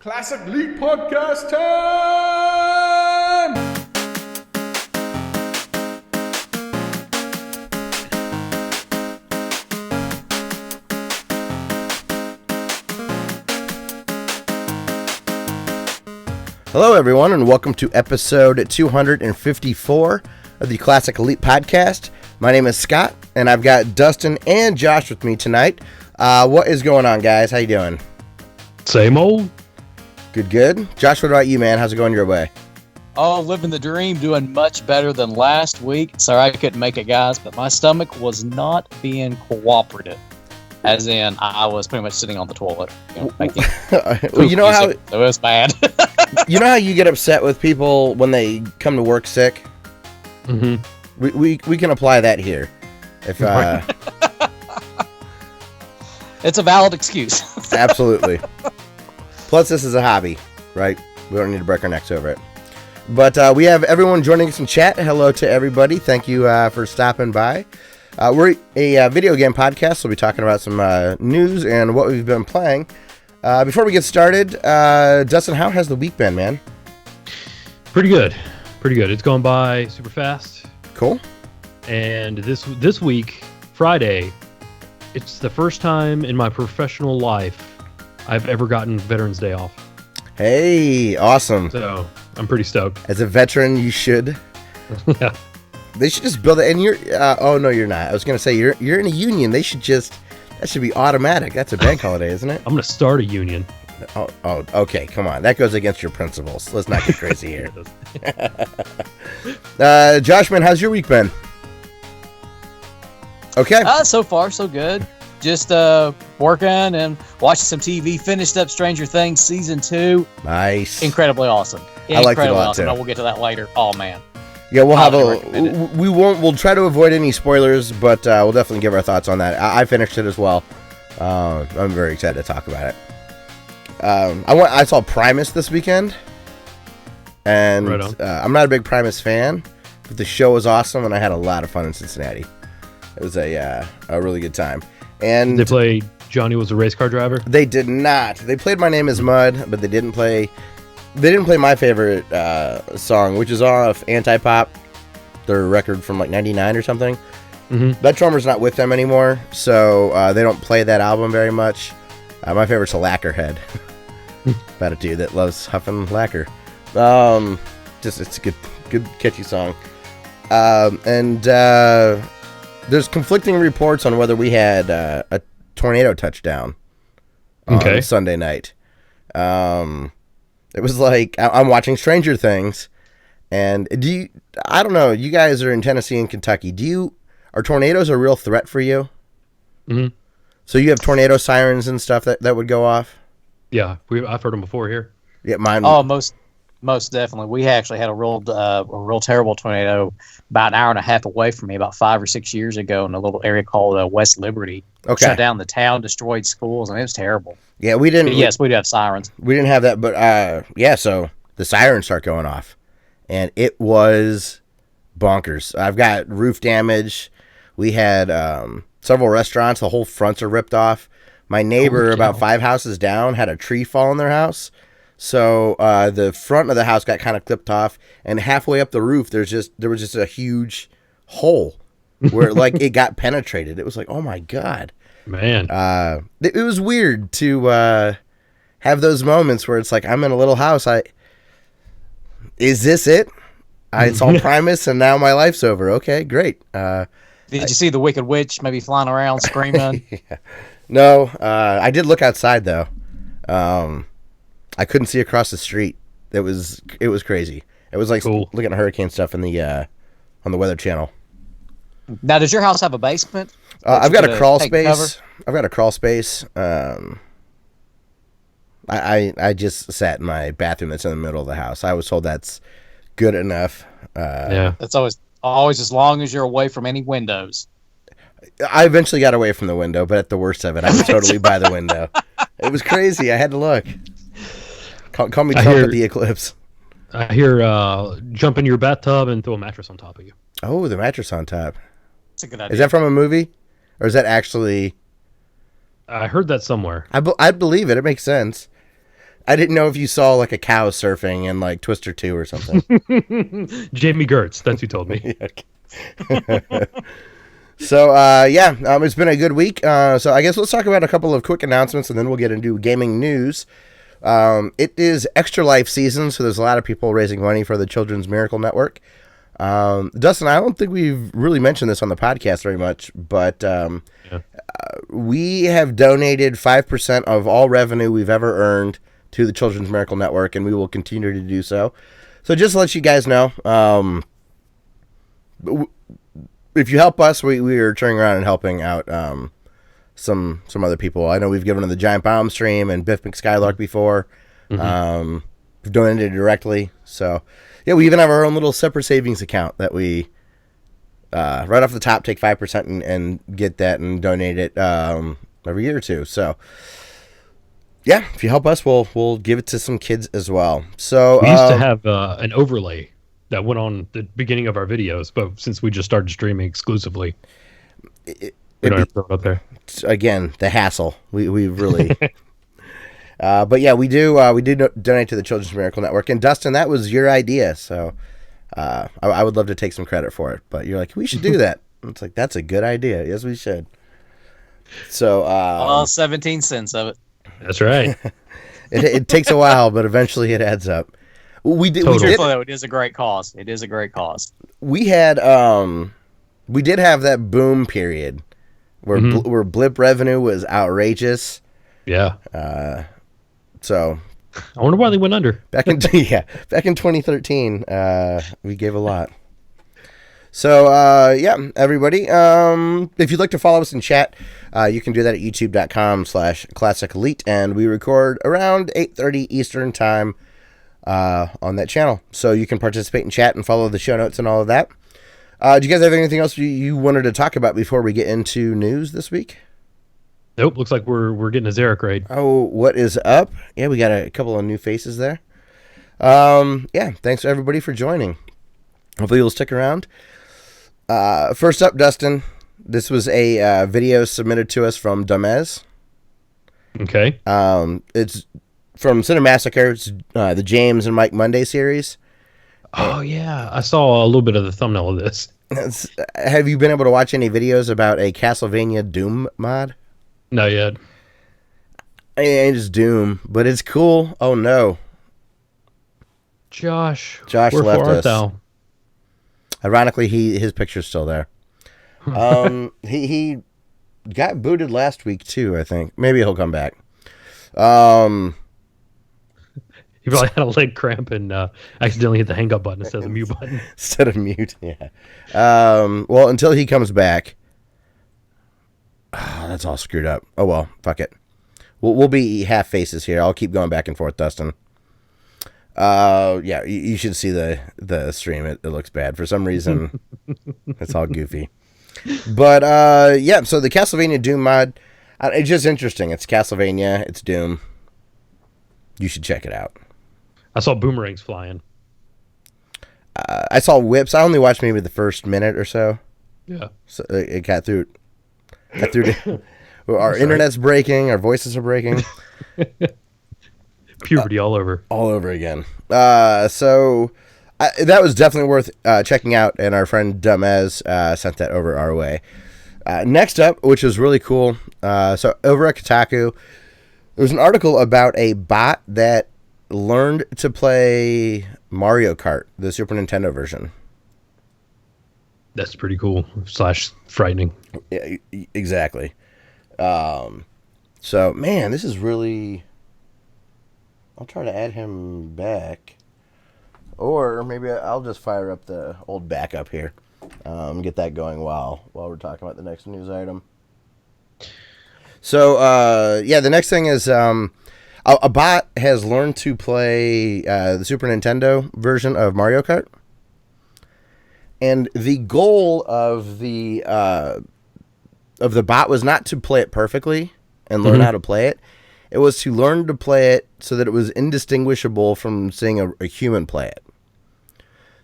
Classic League Podcast time! Hello, everyone, and welcome to episode 254 of the Classic Elite Podcast. My name is Scott, and I've got Dustin and Josh with me tonight. What is going on, guys? How you doing? Same old. Good. Josh, what about you, man? How's it going your way? Oh, living the dream, doing much better than last week. Sorry I couldn't make it, guys, but my stomach was not being cooperative. As in, I was pretty much sitting on the toilet. Making Well, you know how music. It was bad. you know how you get upset with people when they come to work sick? Mm-hmm. We can apply that here. If It's a valid excuse. Absolutely. Plus, this is a hobby, right? We don't need to break our necks over it. But we have everyone joining us in chat. Hello to everybody. Thank you for stopping by. We're a video game podcast, so we'll be talking about some news and what we've been playing. Before we get started, Dustin, how has the week been, man? Pretty good. It's gone by super fast. Cool. And this week, Friday, it's the first time in my professional life I've ever gotten Veterans Day off. Hey, awesome. So I'm pretty stoked. As a veteran, you should. Yeah. They should just build it. And you're, oh no, you're not. I was going to say, you're in a union. That should be automatic. That's a bank holiday, isn't it? I'm going to start a union. Oh, okay. Come on. That goes against your principles. Let's not get crazy here. Josh, man, how's your week been? Okay. So far, so good. Just working and watching some TV. Finished up Stranger Things Season 2. Nice. Incredibly awesome. I liked it a lot, awesome. too. No, we'll get to that later. Oh, man. Yeah, we'll have we'll try to avoid any spoilers, but we'll definitely give our thoughts on that. I finished it as well. I'm very excited to talk about it. I saw Primus this weekend, and Right on. I'm not a big Primus fan, but the show was awesome, and I had a lot of fun in Cincinnati. It was a really good time. And They play Johnny Was a Race Car Driver. they did not. They played My Name Is Mud, but they didn't play my favorite song, which is off Anti-Pop, their record from like 99 or something. Mm-hmm. That drummer's not with them anymore, so they don't play that album very much. My favorite's a Lacquerhead. About a dude that loves huffing lacquer. It's a good catchy song. And there's conflicting reports on whether we had a tornado touchdown on Sunday night. It was like, I'm watching Stranger Things, and I don't know, you guys are in Tennessee and Kentucky. Are tornadoes a real threat for you? Mm-hmm. So you have tornado sirens and stuff that would go off? Yeah, I've heard them before here. Yeah, mine. Oh, most definitely. We actually had a real terrible tornado about an hour and a half away from me about 5 or 6 years ago in a little area called West Liberty. Okay. Shut down the town, destroyed schools, and it was terrible. Yeah, we didn't. But yes, we do have sirens. We didn't have that, but yeah. So the sirens start going off, and it was bonkers. I've got roof damage. We had several restaurants. The whole fronts are ripped off. My neighbor, about 5 houses down, had a tree fall in their house. So the front of the house got kind of clipped off, and halfway up the roof, there was just a huge hole where like it got penetrated. It was like, oh my god, man. It was weird to have those moments where it's like, I'm in a little house. Is this it? I saw Primus, and now my life's over. Okay, great. Did you see the Wicked Witch maybe flying around screaming? Yeah. No, I did look outside though. I couldn't see across the street. It was crazy. It was like cool. looking at hurricane stuff in the on the Weather Channel. Now, does your house have a basement? I've got a crawl space. I've got a crawl space. I just sat in my bathroom that's in the middle of the house. I was told that's good enough. Yeah, that's always as long as you're away from any windows. I eventually got away from the window, but at the worst of it, I was totally by the window. It was crazy. I had to look. Call me Trump at the eclipse. I hear jump in your bathtub and throw a mattress on top of you. Oh, the mattress on top. That's a good idea. Is that from a movie? Or is that actually... I heard that somewhere. I believe it. It makes sense. I didn't know if you saw like a cow surfing in like Twister 2 or something. Jamie Gertz, that's who told me. So, it's been a good week. So I guess let's talk about a couple of quick announcements and then we'll get into gaming news. It is Extra Life season, so there's a lot of people raising money for the Children's Miracle Network. Dustin, I don't think we've really mentioned this on the podcast very much, but we have donated 5% of all revenue we've ever earned to the Children's Miracle Network, and we will continue to do so. So just to let you guys know, if you help us, we are turning around and helping out some other people. I know we've given to the Giant Bomb Stream and Biff McSkylark before. We've donated directly. So, yeah, we even have our own little separate savings account that we, right off the top, take 5% and get that and donate it every year or two. So, yeah, if you help us, we'll give it to some kids as well. So we used to have an overlay that went on the beginning of our videos, but since we just started streaming exclusively, we don't have to throw it up there. Again, the hassle. We really. But yeah, we do donate to the Children's Miracle Network. And Dustin, that was your idea, so I would love to take some credit for it. But you're like, we should do that. It's like, that's a good idea. Yes, we should. So all 17 cents of it. That's right. it takes a while, but eventually it adds up. We did. Truthfully, it is a great cause. It is a great cause. We had we did have that boom period where Blip revenue was outrageous. Yeah. So I wonder why they went under. Back in 2013, we gave a lot. So everybody, if you'd like to follow us in chat, you can do that at youtube.com/Classic Elite, and we record around 8:30 Eastern time on that channel. So you can participate in chat and follow the show notes and all of that. Do you guys have anything else you wanted to talk about before we get into news this week? Nope. Looks like we're getting a Zarek raid. Oh, what is up? Yeah, we got a couple of new faces there. Thanks to everybody for joining. Hopefully you'll stick around. First up, Dustin. This was a video submitted to us from Dumez. Okay. It's from Cinemassacre. It's the James and Mike Monday series. Oh, yeah. I saw a little bit of the thumbnail of this. Have you been able to watch any videos about a Castlevania DOOM mod? Not yet. It's Doom, but it's cool. Oh, no. Josh left us. Thou? Ironically, his picture's still there. He got booted last week, too, I think. Maybe he'll come back. He probably had a leg cramp and accidentally hit the hang up button instead of the mute button. Instead of mute, yeah. Well, until he comes back. Oh, that's all screwed up. Oh, well, fuck it. We'll be half faces here. I'll keep going back and forth, Dustin. You should see the stream. It looks bad. For some reason, it's all goofy. But, so the Castlevania Doom mod, it's just interesting. It's Castlevania. It's Doom. You should check it out. I saw boomerangs flying. I saw whips. I only watched maybe the first minute or so. Yeah. So it got through. Our internet's breaking. Our voices are breaking. Puberty all over. All over again. That was definitely worth checking out, and our friend Dumez sent that over our way. Next up, which is really cool, so over at Kotaku, there was an article about a bot that learned to play Mario Kart, the Super Nintendo version. That's pretty cool / frightening. Yeah, exactly. So, man, this is really... I'll try to add him back. Or maybe I'll just fire up the old backup here. Get that going while we're talking about the next news item. So, the next thing is a bot has learned to play the Super Nintendo version of Mario Kart. And the goal of the bot was not to play it perfectly and learn how to play it. It was to learn to play it so that it was indistinguishable from seeing a human play it.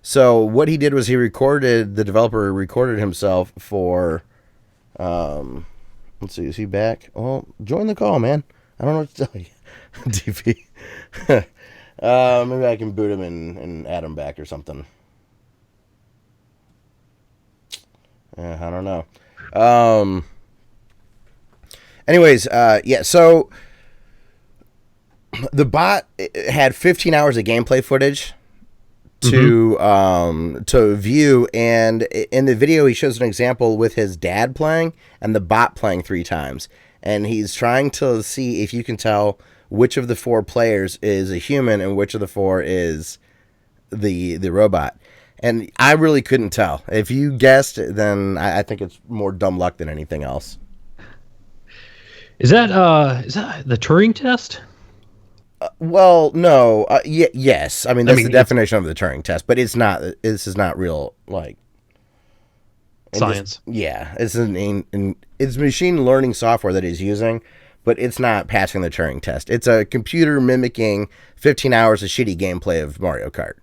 So what he did was the developer recorded himself for, let's see, is he back? Well, join the call, man. I don't know what to tell you. DP. Maybe I can boot him and add him back or something. I don't know. Anyways, yeah, so the bot had 15 hours of gameplay footage to view, and in the video he shows an example with his dad playing and the bot playing 3 times, and he's trying to see if you can tell which of the 4 players is a human and which of the 4 is the robot. And I really couldn't tell. If you guessed, then I think it's more dumb luck than anything else. Is that the Turing test? Well, no. Yes. I mean, that's the definition of the Turing test, but it's not. This is not real, like science. It's machine learning software that he's using, but it's not passing the Turing test. It's a computer mimicking 15 hours of shitty gameplay of Mario Kart.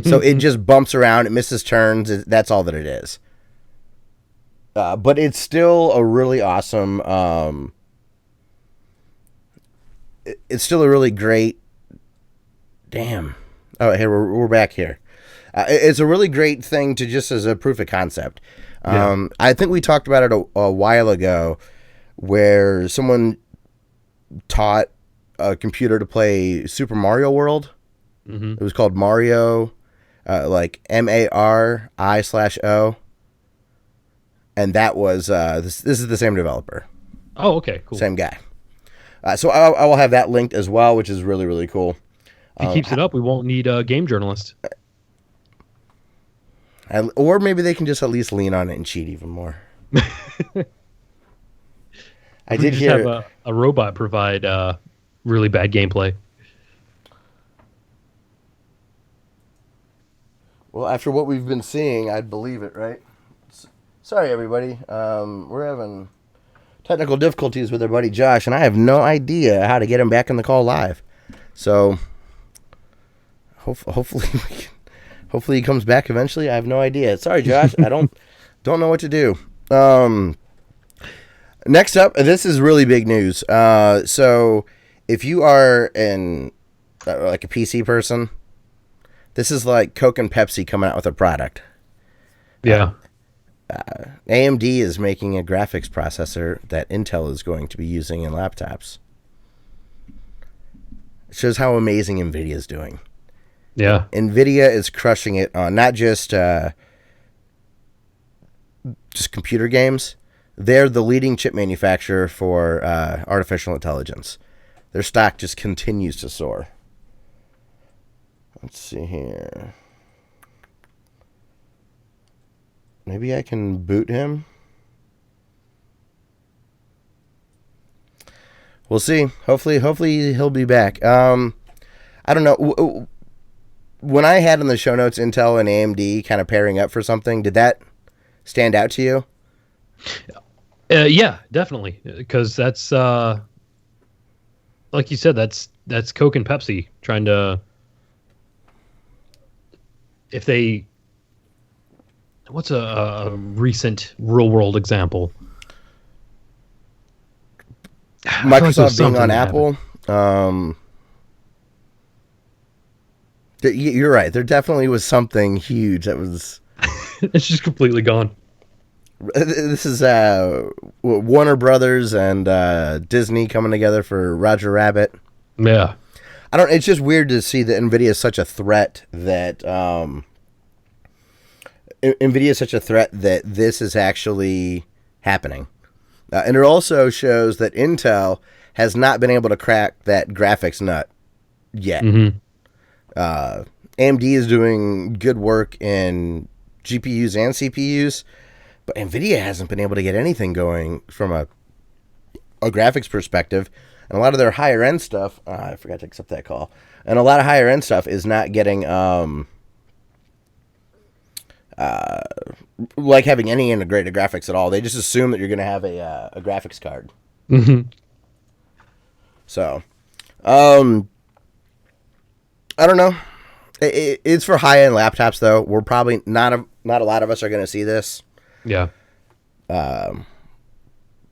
So it just bumps around, it misses turns. That's all that it is. But it's still a really awesome. It's still a really great. Damn. Oh, here we're back here. It's a really great thing to just as a proof of concept. I think we talked about it a while ago, where someone taught a computer to play Super Mario World. Mm-hmm. It was called Mario, like MARI/O, and that was this is the same developer. Oh, okay, cool. Same guy. So I will have that linked as well, which is really, really cool. If he keeps it up, we won't need a game journalist. Or maybe they can just at least lean on it and cheat even more. I did hear have a robot provide really bad gameplay. Well, after what we've been seeing, I'd believe it, right? Sorry, everybody. We're having technical difficulties with our buddy Josh, and I have no idea how to get him back in the call live. So, hopefully he comes back eventually. I have no idea. Sorry, Josh. I don't know what to do. Next up, this is really big news. So, if you are like a PC person, this is like Coke and Pepsi coming out with a product. Yeah. AMD is making a graphics processor that Intel is going to be using in laptops. It shows how amazing NVIDIA is doing. Yeah. NVIDIA is crushing it on not just computer games. They're the leading chip manufacturer for artificial intelligence. Their stock just continues to soar. Let's see here. Maybe I can boot him. We'll see. Hopefully he'll be back. I don't know. When I had in the show notes Intel and AMD kind of pairing up for something, did that stand out to you? Yeah, definitely. Because that's like you said, that's Coke and Pepsi trying to. If they, what's a recent real world example? Microsoft being on Apple. You're right. There definitely was something huge that was. It's just completely gone. This is Warner Brothers and Disney coming together for Roger Rabbit. Yeah. It's just weird to see that NVIDIA is such a threat that this is actually happening. And it also shows that Intel has not been able to crack that graphics nut yet. Mm-hmm. AMD is doing good work in GPUs and CPUs, but NVIDIA hasn't been able to get anything going from a graphics perspective. And a lot of their higher end stuff, I forgot to accept that call. And a lot of higher end stuff is not getting like having any integrated graphics at all. They just assume that you're going to have a graphics card. Mm-hmm. So, I don't know. It's for high end laptops though. We're probably not a lot of us are going to see this. Yeah.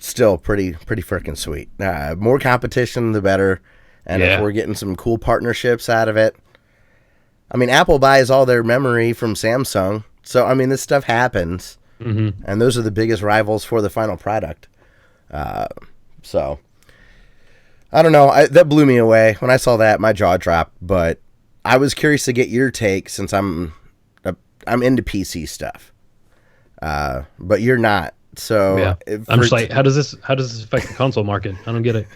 still pretty freaking sweet. More competition, the better. And if we're getting some cool partnerships out of it. I mean, Apple buys all their memory from Samsung. So, I mean, this stuff happens. Mm-hmm. And those are the biggest rivals for the final product. So, I don't know. That blew me away. When I saw that, my jaw dropped. But I was curious to get your take since I'm into PC stuff. But you're not. So yeah, I'm just like, how does this affect the console market? I don't get it.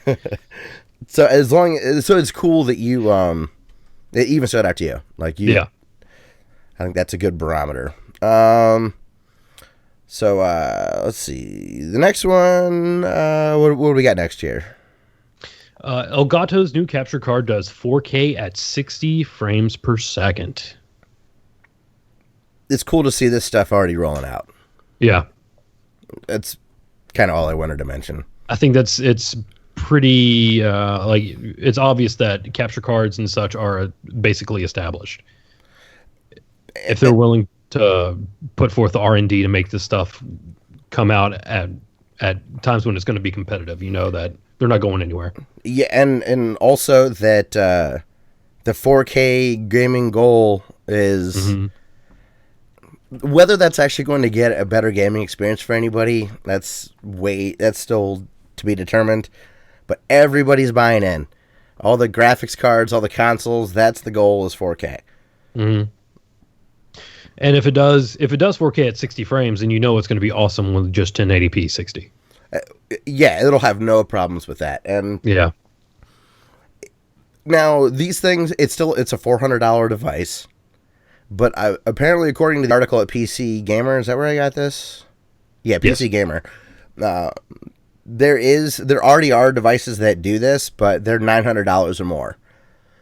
So it's cool that you it even stood out to you. Like you, yeah. I think that's a good barometer. So let's see the next one. What do we got next here? Elgato's new capture card does 4K at 60 frames per second. It's cool to see this stuff already rolling out. Yeah. That's kind of all I wanted to mention. I think it's pretty it's obvious that capture cards and such are basically established. If they're willing to put forth the R&D to make this stuff come out at times when it's going to be competitive, that they're not going anywhere. Yeah, and also that the 4K gaming goal is. Mm-hmm. Whether that's actually going to get a better gaming experience for anybody, that's still to be determined. But everybody's buying in. All the graphics cards, all the consoles, that's the goal is 4K. Mm-hmm. And if it does 4K at 60 frames, then it's going to be awesome with just 1080p 60. Yeah, it'll have no problems with that. And yeah. Now these things, it's a $400 device. But apparently, according to the article at PC Gamer, is that where I got this? Yeah, PC Gamer. There already are devices that do this, but they're $900 or more.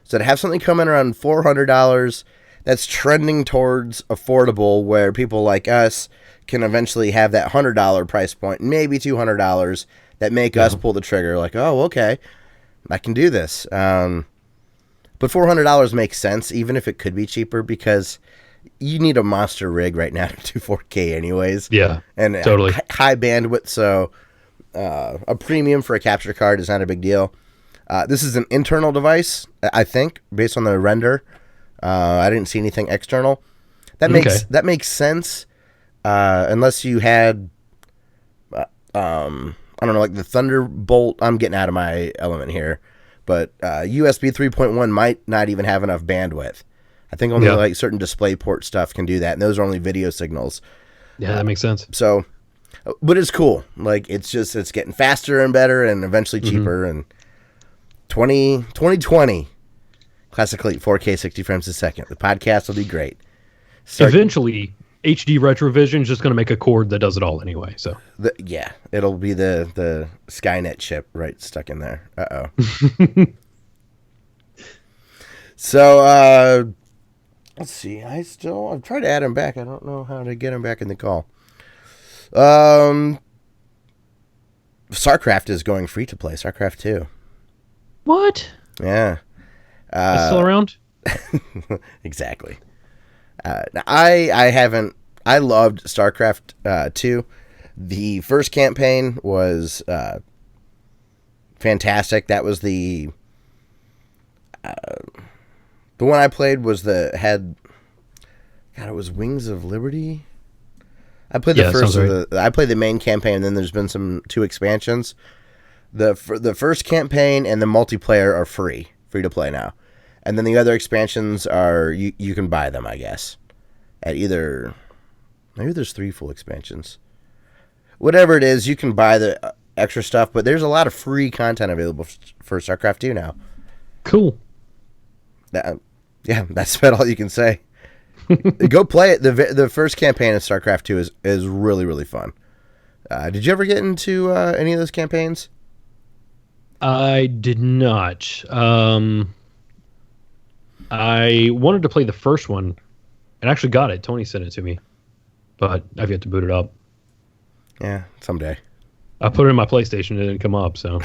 So to have something come in around $400, that's trending towards affordable, where people like us can eventually have that $100 price point, maybe $200, that make us pull the trigger. like, oh, okay, I can do this. But $400 makes sense, even if it could be cheaper, because you need a monster rig right now to do 4K anyways. Yeah, and totally. High bandwidth, so a premium for a capture card is not a big deal. This is an internal device, I think, based on the render. I didn't see anything external. That makes sense, unless you had, I don't know, like the Thunderbolt. I'm getting out of my element here. But USB 3.1 might not even have enough bandwidth. I think only like certain DisplayPort stuff can do that, and those are only video signals. Yeah, that makes sense. So, but it's cool. Like it's getting faster and better, and eventually cheaper. And 2020, Classic Elite 4K 60 frames a second. The podcast will be great. Eventually, HD Retrovision is just going to make a cord that does it all anyway. So it'll be the Skynet chip right stuck in there. Uh-oh. So let's see. I've tried to add him back. I don't know how to get him back in the call. Starcraft is going free to play. Starcraft II. What? Yeah. It's still around? Exactly. I loved StarCraft 2. The first campaign was fantastic. That was the one I played was it was Wings of Liberty. I played the first I played the main campaign, and then there's been two expansions. The first campaign and the multiplayer are free to play now. And then the other expansions are you can buy them, I guess. At either maybe there's 3 full expansions. Whatever it is, you can buy the extra stuff, but there's a lot of free content available for StarCraft 2 now. Cool. That's about all you can say. Go play it. The first campaign of StarCraft 2 is really, really fun. Did you ever get into any of those campaigns? I did not. I wanted to play the first one and actually got it. Tony sent it to me, but I've yet to boot it up. Yeah, someday. I put it in my PlayStation and it didn't come up, so.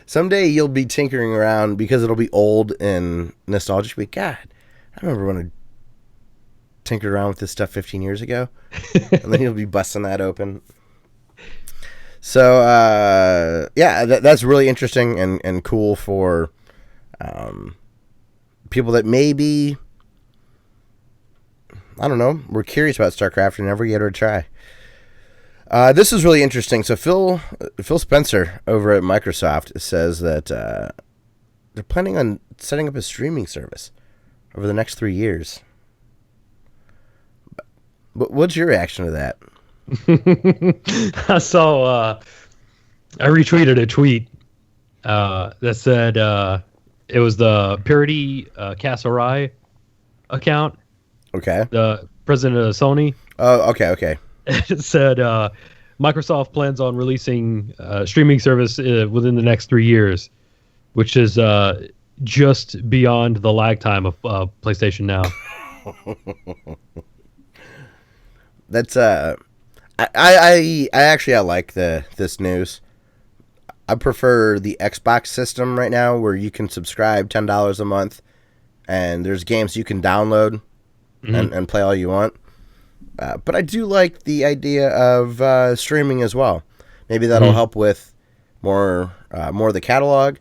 Someday you'll be tinkering around because it'll be old and nostalgic. But God, I remember when I tinkered around with this stuff 15 years ago. And then you'll be busting that open. So yeah, that's really interesting and cool for people that maybe, I don't know, we're curious about StarCraft and never gave it a try. This is really interesting. So Phil Spencer over at Microsoft says that they're planning on setting up a streaming service over the next 3 years. But what's your reaction to that? I saw. I retweeted a tweet that said it was the Purity Casarai account. Okay. The president of Sony. Oh, okay. It said Microsoft plans on releasing streaming service within the next 3 years, which is just beyond the lag time of PlayStation Now. That's I actually like this news. I prefer the Xbox system right now, where you can subscribe $10 a month, and there's games you can download and play all you want. But I do like the idea of streaming as well. Maybe that'll help with more of the catalog.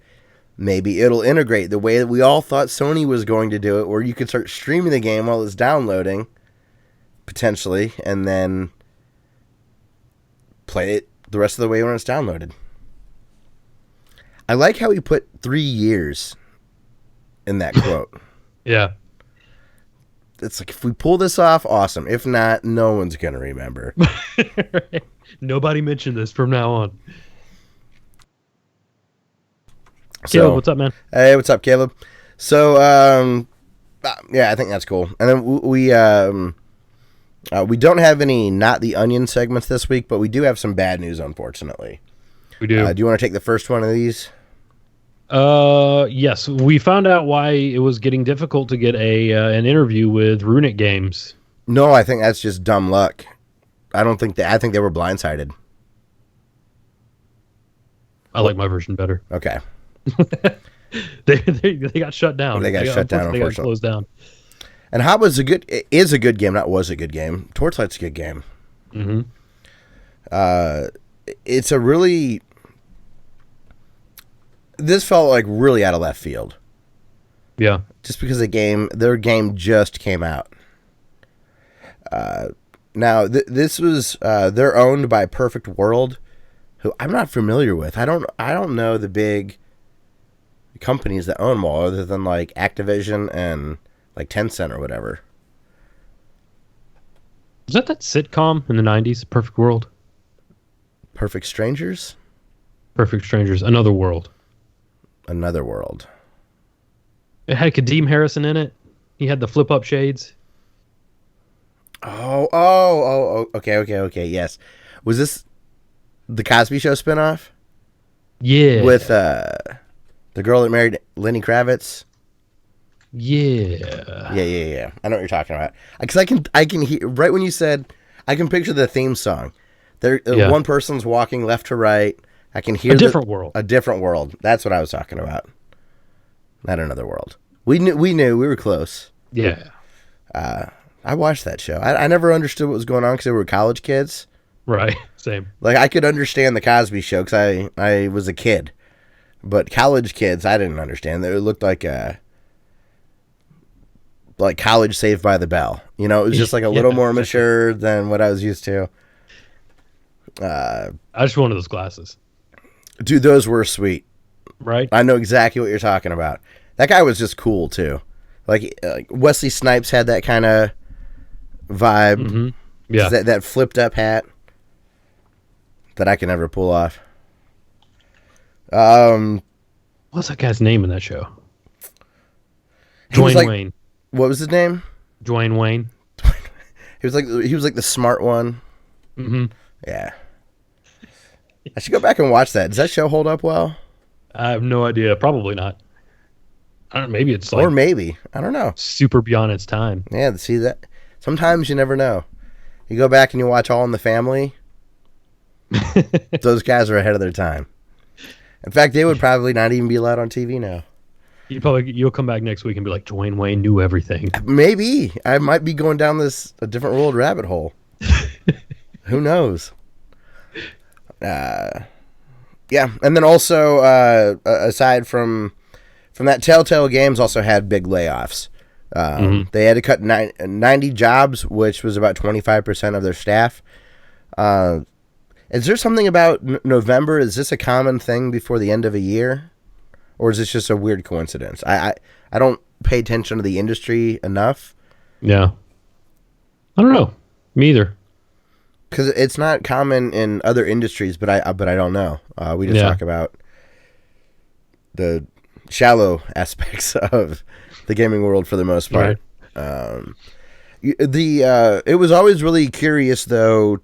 Maybe it'll integrate the way that we all thought Sony was going to do it, where you could start streaming the game while it's downloading, potentially, and then play it the rest of the way when it's downloaded. I like how he put 3 years in that quote. Yeah. It's like, if we pull this off, awesome. If not, no one's going to remember. Right. Nobody mentioned this from now on. Caleb, what's up, man? Hey, what's up, Caleb? So, yeah, I think that's cool. And then we don't have any Not the Onion segments this week, but we do have some bad news, unfortunately. We do. Do you want to take the first one of these? Yes. We found out why it was getting difficult to get an interview with Runic Games. No, I think that's just dumb luck. I think they were blindsided. I like my version better. Okay. They got shut down. They got shut down, They got closed down. And Hobba's is a good game. Not was a good game. Torchlight's a good game. Mm-hmm. It's a really... This felt like really out of left field. Yeah. Just because their game just came out. Now, this was... they're owned by Perfect World, who I'm not familiar with. I don't know the big companies that own them all, other than like Activision and like Tencent or whatever. Was that sitcom in the 90s, Perfect World? Perfect Strangers? Perfect Strangers, Another World. Another World. It had Kadeem Harrison in it. He had the flip-up shades. Oh, okay, yes. Was this the Cosby Show spinoff? Yeah. With the girl that married Lenny Kravitz? Yeah. Yeah. I know what you're talking about. Because I can hear, right when you said, I can picture the theme song. One person's walking left to right. I can hear a different world. A different world. That's what I was talking about. Not Another World. We knew we were close. Yeah. I watched that show. I never understood what was going on because they were college kids. Right. Same. Like, I could understand the Cosby Show because I was a kid. But college kids, I didn't understand. It looked like College Saved by the Bell. You know, it was just like a little more mature than what I was used to. I just wanted those glasses. Dude, those were sweet. Right? I know exactly what you're talking about. That guy was just cool, too. Like Wesley Snipes had that kind of vibe. Mm-hmm. Yeah. That flipped up hat that I can never pull off. What's that guy's name in that show? Dwayne Wayne. What was his name? Dwayne Wayne. He was like the smart one. Mm-hmm. Yeah. I should go back and watch that. Does that show hold up well? I have no idea. Probably not. I don't know, maybe it's like... Or maybe. I don't know. Super beyond its time. Yeah, see that? Sometimes you never know. You go back and you watch All in the Family. Those guys are ahead of their time. In fact, they would probably not even be allowed on TV now. You'll come back next week and be like, Dwayne Wayne knew everything. Maybe. I might be going down a different world rabbit hole. Who knows? Yeah, and then also aside from that, Telltale Games also had big layoffs. They had to cut 90 jobs, which was about 25% of their staff. Is there something about November? Is this a common thing before the end of a year? Or is this just a weird coincidence? I don't pay attention to the industry enough. Yeah. I don't know. Me either. Because it's not common in other industries, but I don't know. We just talk about the shallow aspects of the gaming world for the most part. Right. It was always really curious though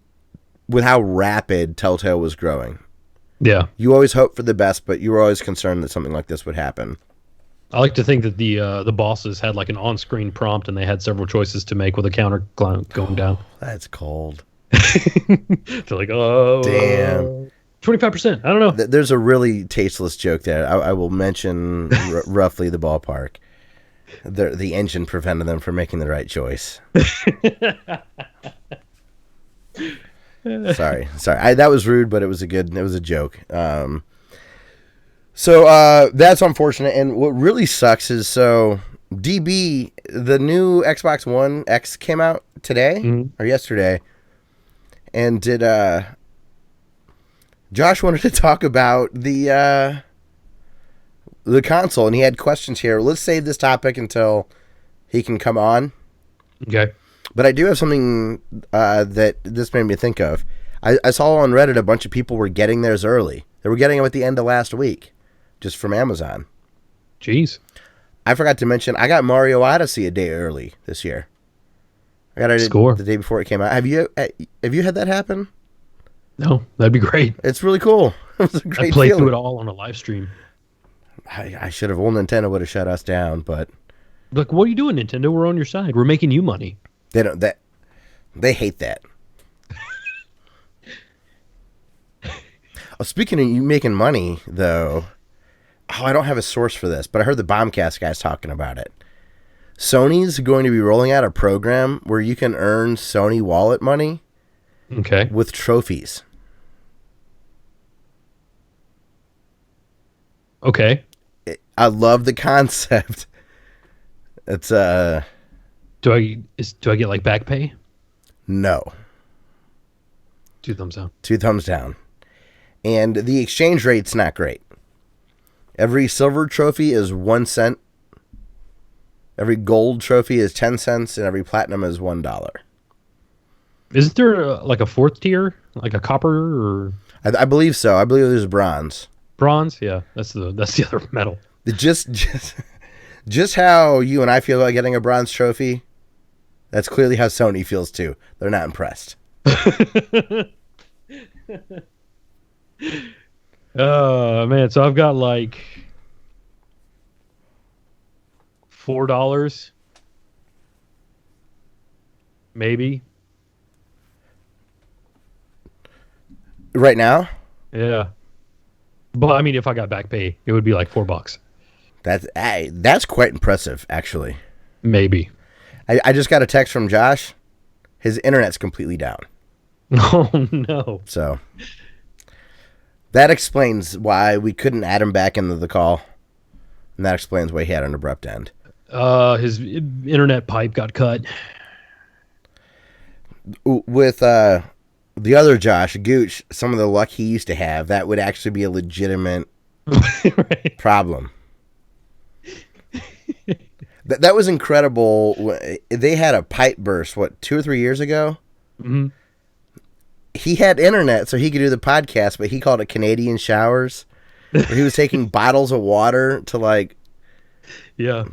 with how rapid Telltale was growing. Yeah, you always hope for the best, but you were always concerned that something like this would happen. I like to think that the bosses had like an on-screen prompt and they had several choices to make with a counter going down. That's cold. They're like, oh, damn. 25%. I don't know. There's a really tasteless joke there. I will mention roughly the ballpark. The engine prevented them from making the right choice. Sorry. That was rude, but it was a joke. So that's unfortunate. And what really sucks is DB, the new Xbox One X came out today or yesterday. And Josh wanted to talk about the console, and he had questions here. Let's save this topic until he can come on. Okay. But I do have something that this made me think of. I saw on Reddit a bunch of people were getting theirs early. They were getting them at the end of last week, just from Amazon. Jeez. I forgot to mention, I got Mario Odyssey a day early this year. I got it the day before it came out. Have you had that happen? No, that'd be great. It's really cool. It was a great I played feeling. through it all on a live stream. I should have. Well, Nintendo would have shut us down, but like, what are you doing, Nintendo? We're on your side. We're making you money. They hate that. Speaking of you making money, though, I don't have a source for this, but I heard the Bombcast guys talking about it. Sony's going to be rolling out a program where you can earn Sony wallet money with trophies. Okay. I love the concept. It's Do I get like back pay? No. 2 thumbs down. 2 thumbs down. And the exchange rate's not great. Every silver trophy is 1 cent. Every gold trophy is 10 cents, and every platinum is $1. Isn't there like a 4th tier, like a copper or? I believe so. I believe there's bronze. Bronze, yeah, that's the other metal. Just how you and I feel about getting a bronze trophy, that's clearly how Sony feels too. They're not impressed. Oh man, so I've got like $4, maybe. Right now? Yeah. But I mean, if I got back pay, it would be like $4. That's quite impressive, actually. Maybe. I just got a text from Josh. His internet's completely down. Oh no. So that explains why we couldn't add him back into the call. And that explains why he had an abrupt end. His internet pipe got cut. With the other Josh, Gooch, some of the luck he used to have, that would actually be a legitimate problem. That was incredible. They had a pipe burst, 2 or 3 years ago? Mm-hmm. He had internet, so he could do the podcast, but he called it Canadian showers. Where he was taking bottles of water to,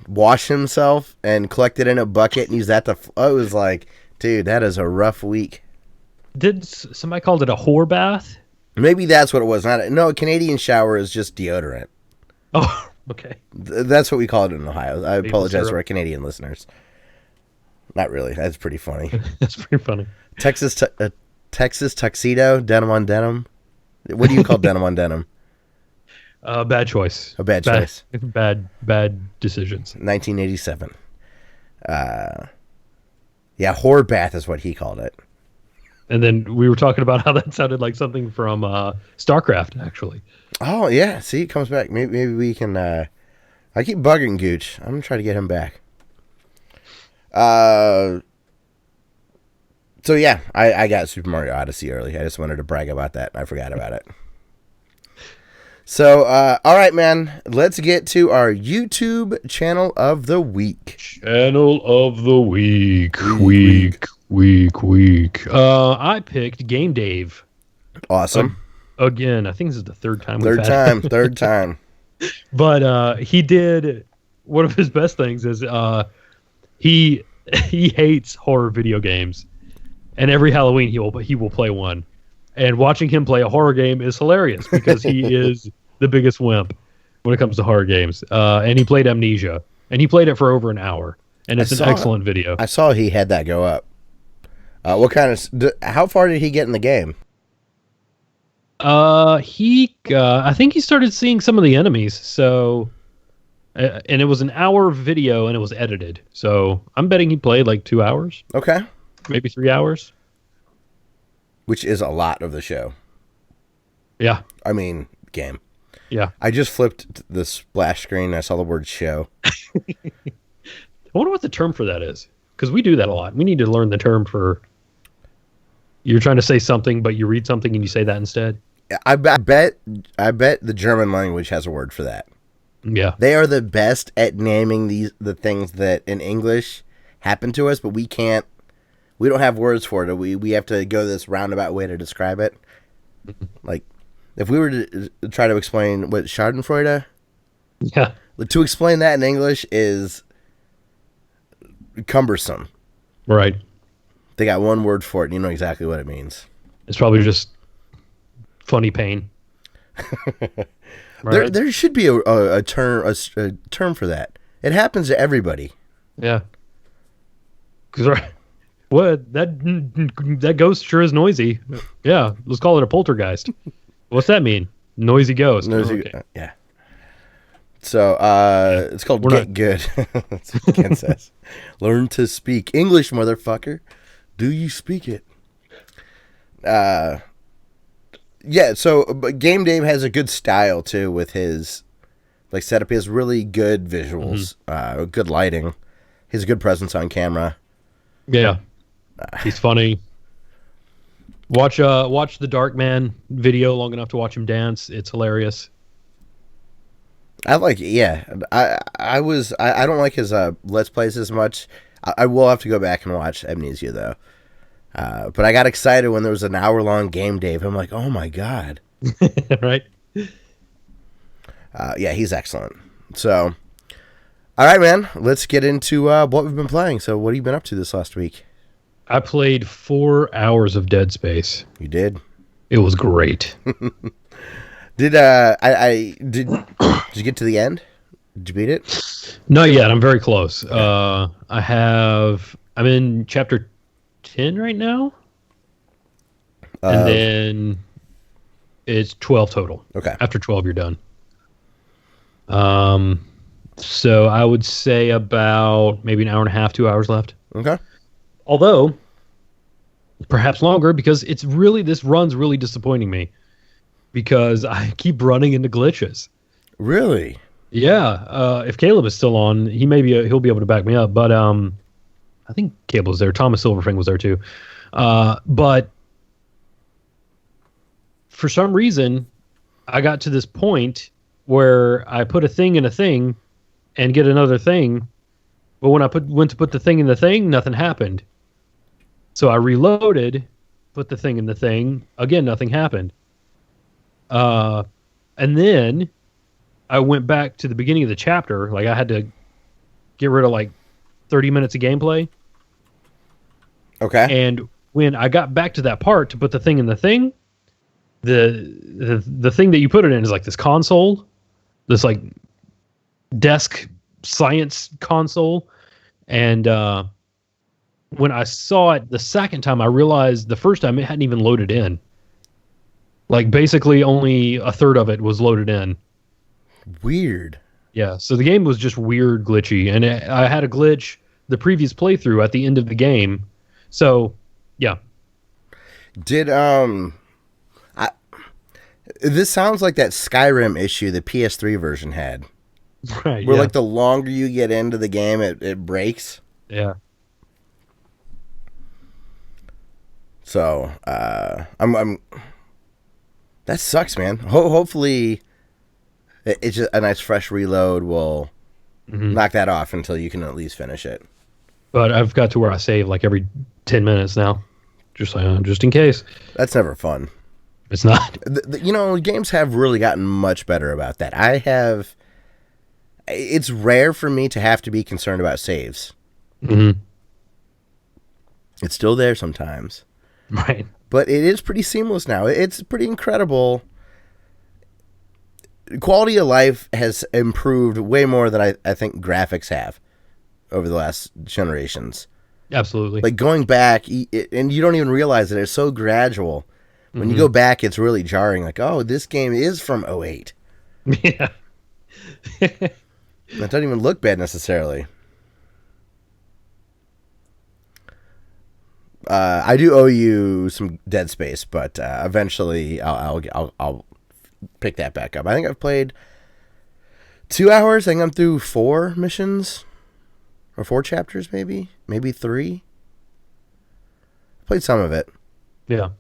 wash himself and collect it in a bucket and use that to... it was like, dude, that is a rough week. Did somebody called it a whore bath? Maybe that's what it was. No, a Canadian shower is just deodorant. Oh, okay. That's what we call it in Ohio. I apologize syrup. for our Canadian listeners. Not really. That's pretty funny. That's pretty funny. Texas tuxedo, denim on denim. What do you call denim on denim? Bad choice. A bad choice. Bad decisions. 1987. Yeah, whore bath is what he called it. And then we were talking about how that sounded like something from StarCraft, actually. Oh yeah, see, it comes back. Maybe we can. I keep bugging Gooch. I'm gonna try to get him back. So yeah, I got Super Mario Odyssey early. I just wanted to brag about that. I forgot about it. So, all right, man. Let's get to our YouTube channel of the week. Channel of the week. I picked Game Dave. Awesome. Again, I think this is the third time. Third time. But he did one of his best things is he hates horror video games, and every Halloween he will play one. And watching him play a horror game is hilarious because he is the biggest wimp when it comes to horror games. And he played Amnesia, and he played it for over an hour, and it's an excellent video. I saw he had that go up. What kind of? How far did he get in the game? I think he started seeing some of the enemies. So, and it was an hour video, and it was edited. So I'm betting he played like 2 hours. Okay, maybe 3 hours. Which is a lot of the show. Yeah. I mean, game. Yeah. I just flipped the splash screen. I saw the word show. I wonder what the term for that is. Because we do that a lot. We need to learn the term for... You're trying to say something, but you read something and you say that instead. I bet the German language has a word for that. Yeah. They are the best at naming the things that in English happen to us, but we can't. We don't have words for it. We have to go this roundabout way to describe it. Like, if we were to try to explain what Schadenfreude, yeah, to explain that in English is cumbersome. Right. They got one word for it, and you know exactly what it means. It's probably just funny pain. Right? There should be a term for that. It happens to everybody. Yeah. Because right. What that ghost sure is noisy. Yeah, let's call it a poltergeist. What's that mean? Noisy ghost. Noisy, okay. Yeah. So it's called Get Good. That's what Ken says. Learn to speak English, motherfucker. Do you speak it? Yeah. So, but Game Dave has a good style too with his setup. He has really good visuals, good lighting. He has a good presence on camera. Yeah. He's funny. Watch the Dark Man video long enough to watch him dance. It's hilarious. I like it. Yeah. I don't like his Let's Plays as much. I will have to go back and watch Amnesia though. But I got excited when there was an hour-long Game Dave. I'm like, oh my god. Right? Yeah, he's excellent. So, all right, man. Let's get into what we've been playing. So, what have you been up to this last week? I played 4 hours of Dead Space. You did? It was great. Did you get to the end? Did you beat it? Not yet. I'm very close. Okay. I'm in chapter 10 right now. And then it's 12 total. Okay. After 12, you're done. So I would say about maybe an hour and a half, 2 hours left. Okay. Although, perhaps longer because this run's really disappointing me because I keep running into glitches. Really? Yeah. If Caleb is still on, he'll be able to back me up. But I think Caleb was there. Thomas Silverfing was there too. But for some reason, I got to this point where I put a thing in a thing and get another thing. But when I went to put the thing in the thing, nothing happened. So I reloaded, put the thing in the thing. Again, nothing happened. And then I went back to the beginning of the chapter. Like I had to get rid of 30 minutes of gameplay. Okay. And when I got back to that part to put the thing in the thing, the thing that you put it in is this console, this desk science console. And when I saw it the second time, I realized the first time it hadn't even loaded in. Basically only a third of it was loaded in. Weird. Yeah, so the game was just weird, glitchy. And I had a glitch the previous playthrough at the end of the game. So, yeah. Did this sounds like that Skyrim issue the PS3 version had. Right. Where yeah. like the longer you get into the game, it breaks. Yeah. So I'm that sucks, man. Hopefully, it's just a nice fresh reload will knock that off until you can at least finish it. But I've got to where I save like every 10 minutes now, just in case. That's never fun. It's not. Games have really gotten much better about that. It's rare for me to have to be concerned about saves. Mm-hmm. It's still there sometimes. Right. But it is pretty seamless now. It's pretty incredible. Quality of life has improved way more than I think graphics have over the last generations. Absolutely. Like going back, and you don't even realize it. It's so gradual. When you go back, it's really jarring. Like, oh, this game is from '08. Yeah. That doesn't even look bad necessarily. I do owe you some Dead Space, but eventually I'll pick that back up. I think I've played 2 hours. I think I'm through 4 missions or 4 chapters, maybe 3. I played some of it. Yeah.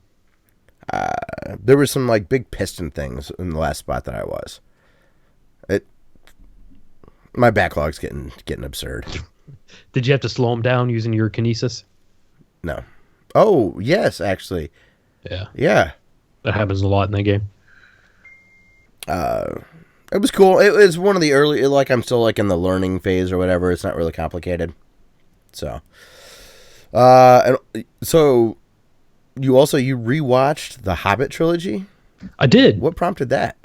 There were some like big piston things in the last spot that I was. My backlog's getting absurd. Did you have to slow them down using your kinesis? No. Oh, yes, actually. Yeah. Yeah. That happens a lot in that game. It was cool. It was one of the early, like I'm still like in the learning phase or whatever. It's not really complicated. So, and so you rewatched the Hobbit trilogy? I did. What prompted that?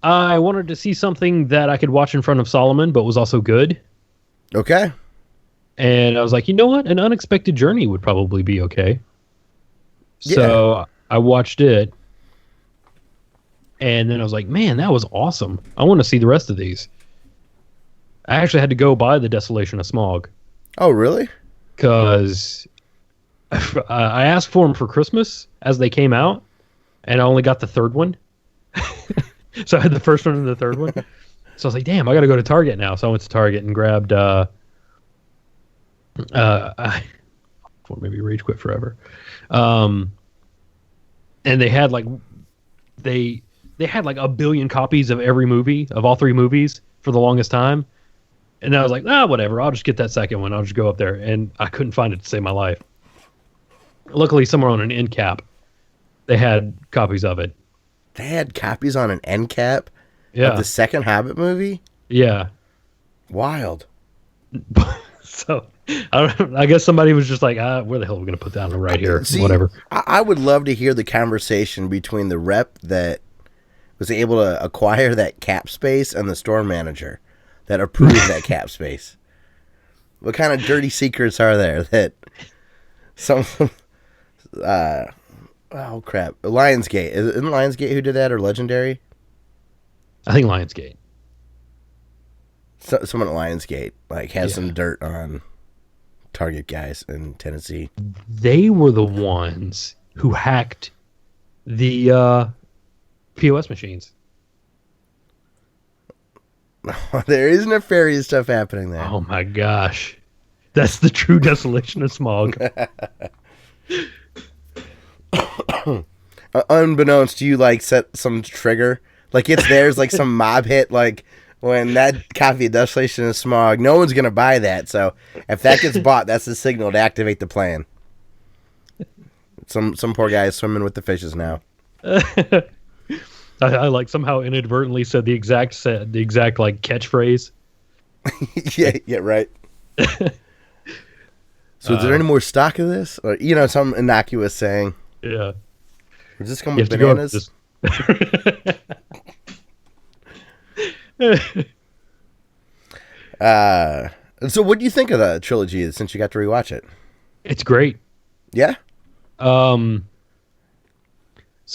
I wanted to see something that I could watch in front of Solomon, but was also good. Okay. And I was like, you know what? An Unexpected Journey would probably be okay. So I watched it. And then I was like, man, that was awesome. I want to see the rest of these. I actually had to go buy The Desolation of Smaug. Oh, really? Because I asked for them for Christmas as they came out, and I only got the third one. So I had the first one and the third one. So I was like, damn, I got to go to Target now. So I went to Target and grabbed maybe Rage Quit Forever. And they had like they had like 1 billion copies of every movie, of all 3 movies for the longest time. And I was like, whatever, I'll just get that second one. I'll just go up there. And I couldn't find it to save my life. Luckily, somewhere on an end cap, they had copies of it. They had copies on an end cap of the second Hobbit movie? Yeah. Wild. So, I guess somebody was just like, where the hell are we going to put that on right here? See, whatever. I would love to hear the conversation between the rep that was able to acquire that cap space and the store manager that approved that cap space. What kind of dirty secrets are there that some... oh, crap. Lionsgate. Isn't Lionsgate who did that, or Legendary? I think Lionsgate. Someone at Lionsgate has some dirt on Target guys in Tennessee. They were the ones who hacked the POS machines. There is nefarious stuff happening there. Oh my gosh. That's the true desolation of Smaug. Unbeknownst to you, set some trigger. It's there's some mob hit, when that copy of Desolation of Smaug, no one's going to buy that. So if that gets bought, that's the signal to activate the plan. Some poor guy is swimming with the fishes now. I somehow inadvertently said the exact catchphrase. yeah, right. So is there any more stock of this? Or, some innocuous saying. Yeah. Does this come with bananas? So what do you think of the trilogy since you got to rewatch it? It's great. Yeah? So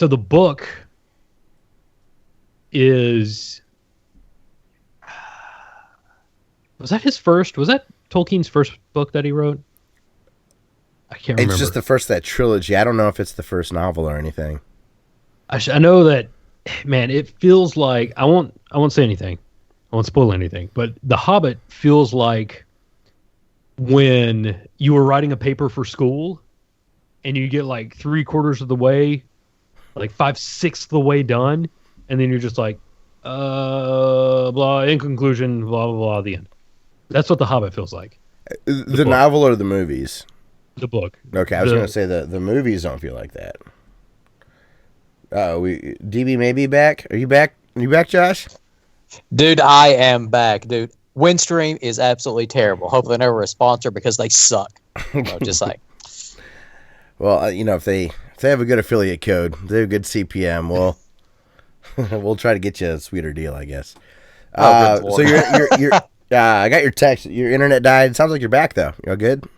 the book is... Was that Tolkien's first book that he wrote? I can't remember. It's just the first of that trilogy. I don't know if it's the first novel or anything. I know that, man. It feels like I won't say anything. I won't spoil anything. But The Hobbit feels like when you were writing a paper for school, and you get like 3/4 of the way, like 5/6 of the way done, and then you're just like, blah. In conclusion, blah blah blah. The end. That's what The Hobbit feels like. The novel or the movies? The book. Okay, I was going to say the movies don't feel like that. DB may be back. Are you back? Are you back, Josh? Dude, I am back, dude. Windstream is absolutely terrible. Hopefully they're never a sponsor because they suck. Just like. Well, if they have a good affiliate code, they have a good CPM, we'll try to get you a sweeter deal, I guess. So you're I got your text. Your internet died. It sounds like you're back though. You all good?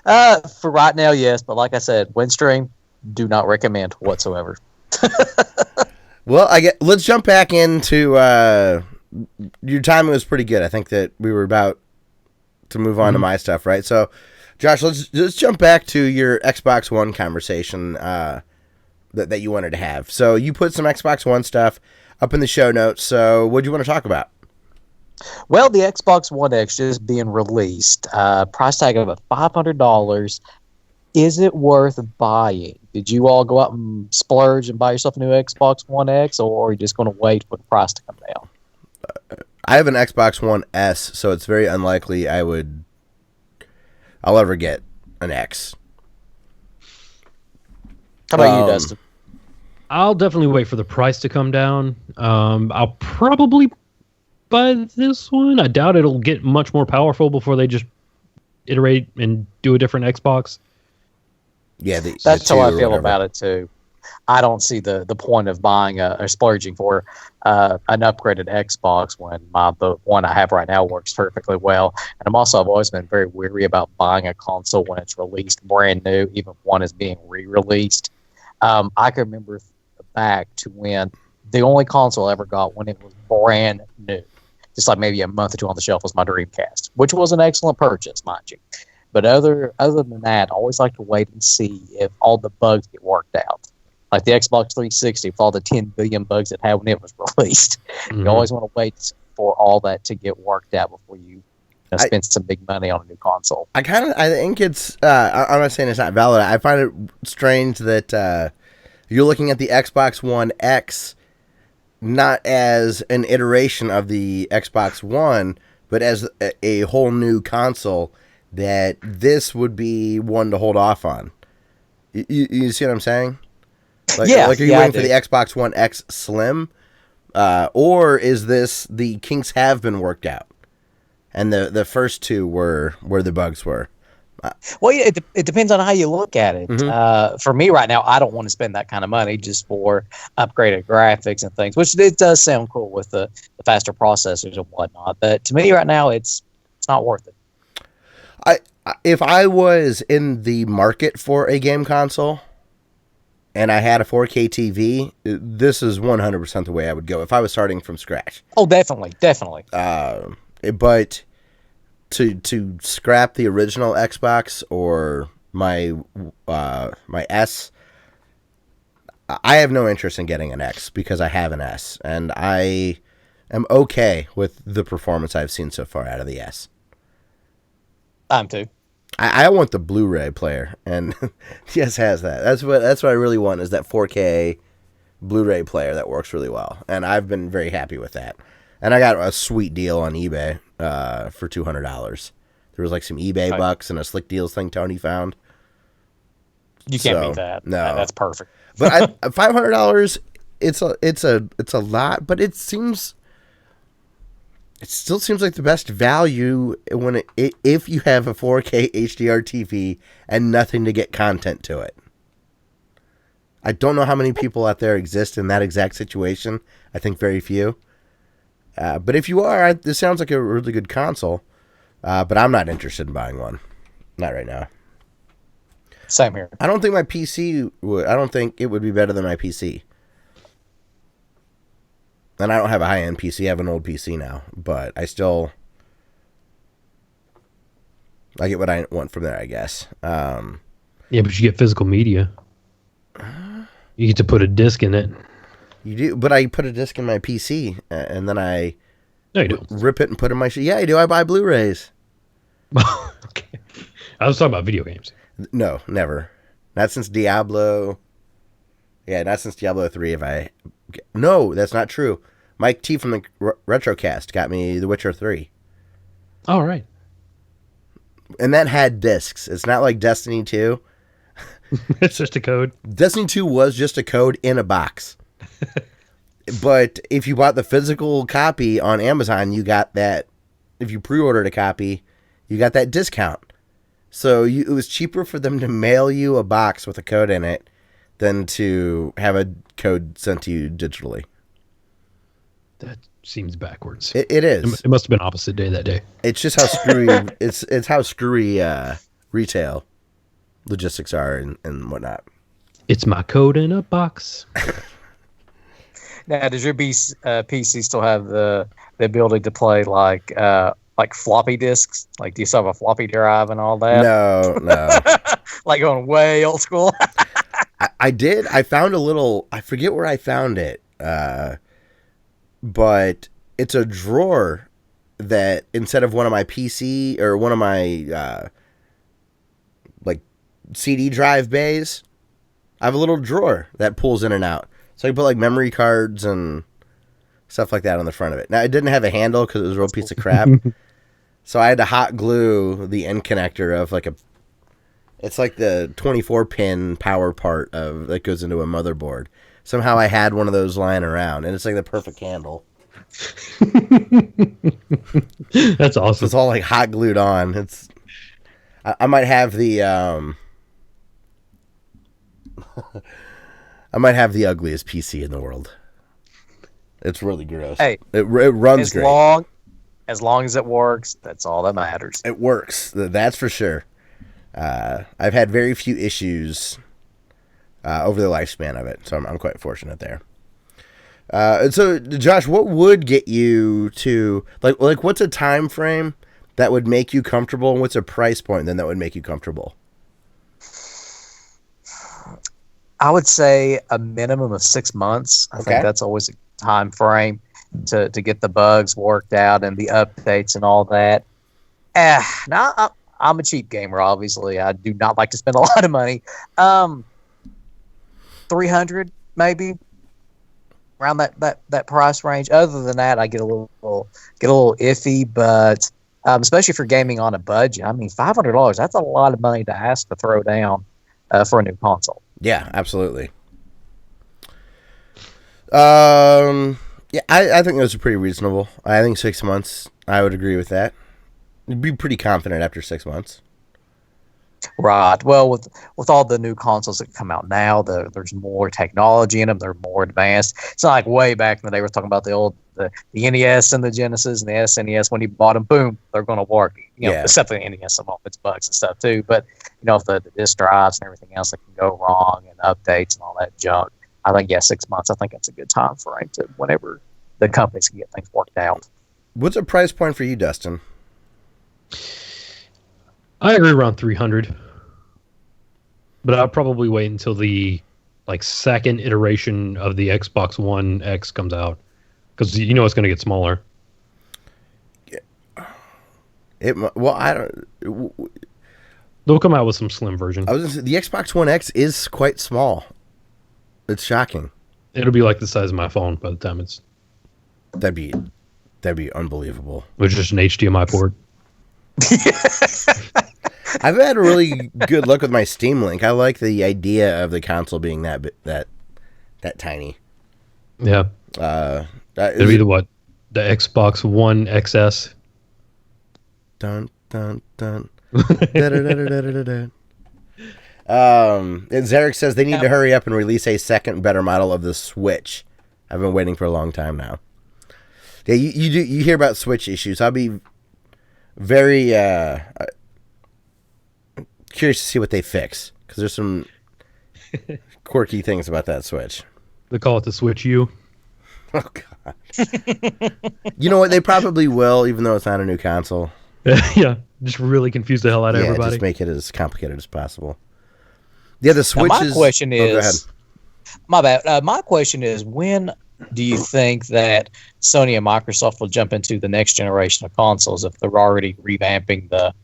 For right now, yes. But like I said, Windstream, do not recommend whatsoever. Well, let's jump back into your timing was pretty good. I think that we were about to move on to my stuff, right? So, Josh, let's jump back to your Xbox One conversation that you wanted to have. So you put some Xbox One stuff up in the show notes. So what do you want to talk about? Well, the Xbox One X just being released, price tag of $500. Is it worth buying? Did you all go out and splurge and buy yourself a new Xbox One X, or are you just going to wait for the price to come down? I have an Xbox One S, so it's very unlikely I'll ever get an X. How about you, Dustin? I'll definitely wait for the price to come down. I'll probably buy this one. I doubt it'll get much more powerful before they just iterate and do a different Xbox. Yeah, that's how I feel about it too. I don't see the point of buying or splurging for an upgraded Xbox when the one I have right now works perfectly well. And I've always been very weary about buying a console when it's released brand new, even if one is being re-released. I can remember back to when the only console I ever got when it was brand new, just like maybe a month or two on the shelf, was my Dreamcast, which was an excellent purchase, mind you. But other than that, I always like to wait and see if all the bugs get worked out. Like the Xbox 360, with all the 10 billion bugs it had when it was released. Mm-hmm. You always want to wait for all that to get worked out before you spend some big money on a new console. I think it's, I'm not saying it's not valid. I find it strange that you're looking at the Xbox One X not as an iteration of the Xbox One, but as a whole new console, that this would be one to hold off on. You see what I'm saying? Are you waiting for the Xbox One X Slim? Or is this the kinks have been worked out? And the first two were where the bugs were. Well, yeah, it depends on how you look at it. Mm-hmm. For me right now, I don't want to spend that kind of money just for upgraded graphics and things, which it does sound cool with the faster processors and whatnot. But to me right now, it's not worth it. If I was in the market for a game console and I had a 4K TV, this is 100% the way I would go if I was starting from scratch. Oh, definitely. But to scrap the original Xbox or my S, I have no interest in getting an X because I have an S, and I am okay with the performance I've seen so far out of the S. I'm too. I want the Blu-ray player, and yes, has that. That's what I really want, is that 4K Blu-ray player that works really well, and I've been very happy with that. And I got a sweet deal on eBay for $200. There was like some eBay bucks and a Slick Deals thing Tony found. You can't beat that. No, that's perfect. But $500, it's a lot, but it still seems like the best value when if you have a 4K HDR TV and nothing to get content to it. I don't know how many people out there exist in that exact situation. I think very few. But if you are, this sounds like a really good console. But I'm not interested in buying one. Not right now. Same here. I don't think my PC would. I don't think it would be better than my PC. And I don't have a high-end PC. I have an old PC now. But I I get what I want from there, I guess. Yeah, but you get physical media. You get to put a disc in it. You do, but I put a disc in my PC, and then I No, you don't. rip it and put it in my... Yeah, I do. I buy Blu-rays. Okay. I was talking about video games. No, never. Not since Diablo... Yeah, not since Diablo 3 have I... No, that's not true. Mike T from the Retrocast got me The Witcher 3. All right. And that had discs. It's not like Destiny 2. It's just a code. Destiny 2 was just a code in a box. But if you bought the physical copy on Amazon, you got that. If you pre-ordered a copy, you got that discount. So it was cheaper for them to mail you a box with a code in it than to have a code sent to you digitally. That seems backwards. It is. It must have been opposite day that day. It's just how screwy it's how screwy retail logistics are and whatnot. It's my code in a box. Now, does your PC still have the ability to play like floppy disks? Like, do you still have a floppy drive and all that? No. Like going way old school. I did. I found a little. I forget where I found it. But it's a drawer that instead of one of my PC or one of my like CD drive bays, I have a little drawer that pulls in and out. So I can put like memory cards and stuff like that on the front of it. Now it didn't have a handle because it was a real piece of crap. So I had to hot glue the end connector of like it's like the 24-pin power part of that goes into a motherboard. Somehow I had one of those lying around, and it's like the perfect handle. That's awesome. So it's all like hot glued on. I might have the I might have the ugliest PC in the world. It's really gross. Hey, it runs great. As long as it works, that's all that matters. It works. That's for sure. I've had very few issues over the lifespan of it, so I'm quite fortunate there. And so, Josh, what would get you to like what's a time frame that would make you comfortable, and what's a price point then that would make you comfortable? I would say a minimum of 6 months. I think that's always a time frame to get the bugs worked out and the updates and all that. Now I'm a cheap gamer, obviously. I do not like to spend a lot of money. 300 maybe around that price range. Other than that, I get a little iffy, but especially if you're gaming on a budget. I mean, $500, that's a lot of money to ask to throw down for a new console. Yeah, absolutely. Yeah, I think those are pretty reasonable. I think 6 months, I would agree with that. You'd be pretty confident after 6 months. Right. Well, with all the new consoles that come out now, there's more technology in them. They're more advanced. It's not like way back in the day we were talking about the NES and the Genesis and the SNES. When you bought them, boom, they're going to work. Except for the NES, some of its bugs and stuff too. But if the disk drives and everything else that can go wrong and updates and all that junk, I think 6 months. I think that's a good time frame to whenever the companies can get things worked out. What's a price point for you, Dustin? I agree around 300, but I'll probably wait until the second iteration of the Xbox One X comes out, because it's going to get smaller. I don't. They'll come out with some slim version. I was gonna say, the Xbox One X is quite small. It's shocking. It'll be like the size of my phone by the time it's. That'd be unbelievable. With just an HDMI port. I've had a really good look with my Steam Link. I like the idea of the console being that tiny. Yeah. It'll be the Xbox One XS. Dun dun dun. And Zarek says they need to hurry up and release a second better model of the Switch. I've been waiting for a long time now. Yeah, you hear about Switch issues. I'll be very curious to see what they fix, because there's some quirky things about that Switch. They call it the Switch U. Oh god. You know what? They probably will, even though it's not a new console. Yeah. Just really confuse the hell out of everybody. Just make it as complicated as possible. Yeah, the Switch now, is... My question is... go ahead. My bad. My question is, when do you think that Sony and Microsoft will jump into the next generation of consoles if they're already revamping the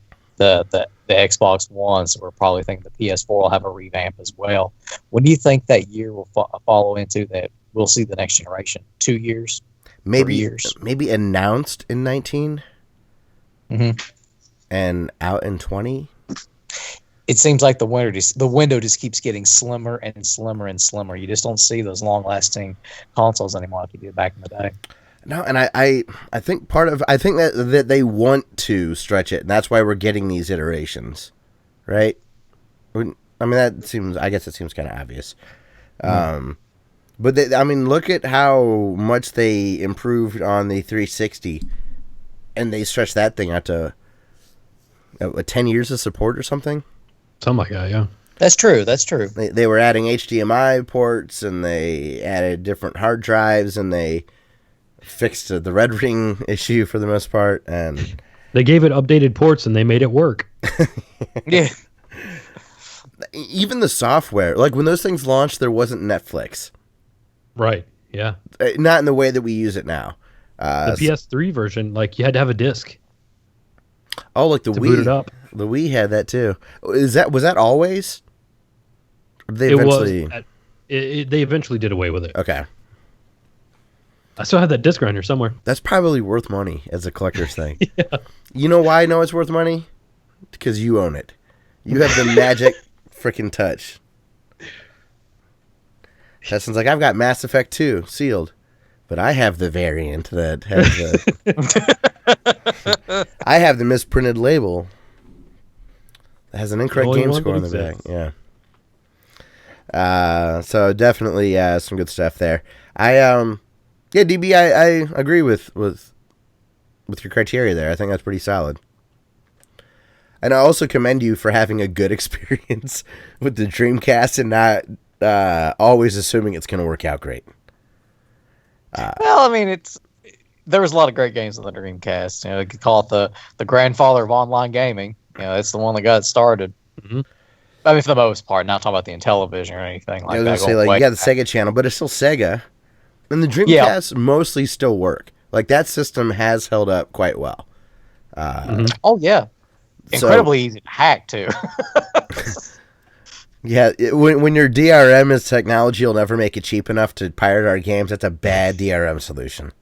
Xbox One? So we're probably thinking the PS4 will have a revamp as well. When do you think that year will follow into that we'll see the next generation? 2 years? Maybe 3 years? Maybe announced in 19 Mm-hmm. and out in 20? It seems like the window just keeps getting slimmer and slimmer and slimmer. You just don't see those long-lasting consoles anymore like you did back in the day. No, and I think that they want to stretch it, and that's why we're getting these iterations, right? I mean, I guess it seems kind of obvious. But look at how much they improved on the 360, and they stretched that thing out to 10 years of support or something. Something like that, yeah. That's true. They were adding HDMI ports, and they added different hard drives, and they fixed the red ring issue for the most part, and they gave it updated ports, and they made it work. Yeah. Even the software, like when those things launched, there wasn't Netflix. Right, yeah. Not in the way that we use it now. The PS3 version, like, you had to have a disc. Oh, like the to Wii. boot it up. The Wii had that too. Was that always? They eventually did away with it. Okay. I still have that disc grinder somewhere. That's probably worth money as a collector's thing. Yeah. You know why I know it's worth money? Because you own it. You have the magic freaking touch. Justin's like, I've got Mass Effect 2 sealed, but I have the variant that has the... I have the misprinted label that has an incorrect game score on the back. Yeah. So definitely some good stuff there. DB, I agree with your criteria there. I think that's pretty solid. And I also commend you for having a good experience with the Dreamcast and not always assuming it's going to work out great. Well, I mean, there was a lot of great games on the Dreamcast. You know, you could call it the grandfather of online gaming. You know, it's the one that got it started. Mm-hmm. I mean, for the most part, not talking about the Intellivision or anything like that. I was going to say, you got the Sega channel, but it's still Sega. And the Dreamcast mostly still work. Like, that system has held up quite well. Oh, yeah. Incredibly easy to hack, too. Yeah, when your DRM is technology, you'll never make it cheap enough to pirate our games. That's a bad DRM solution.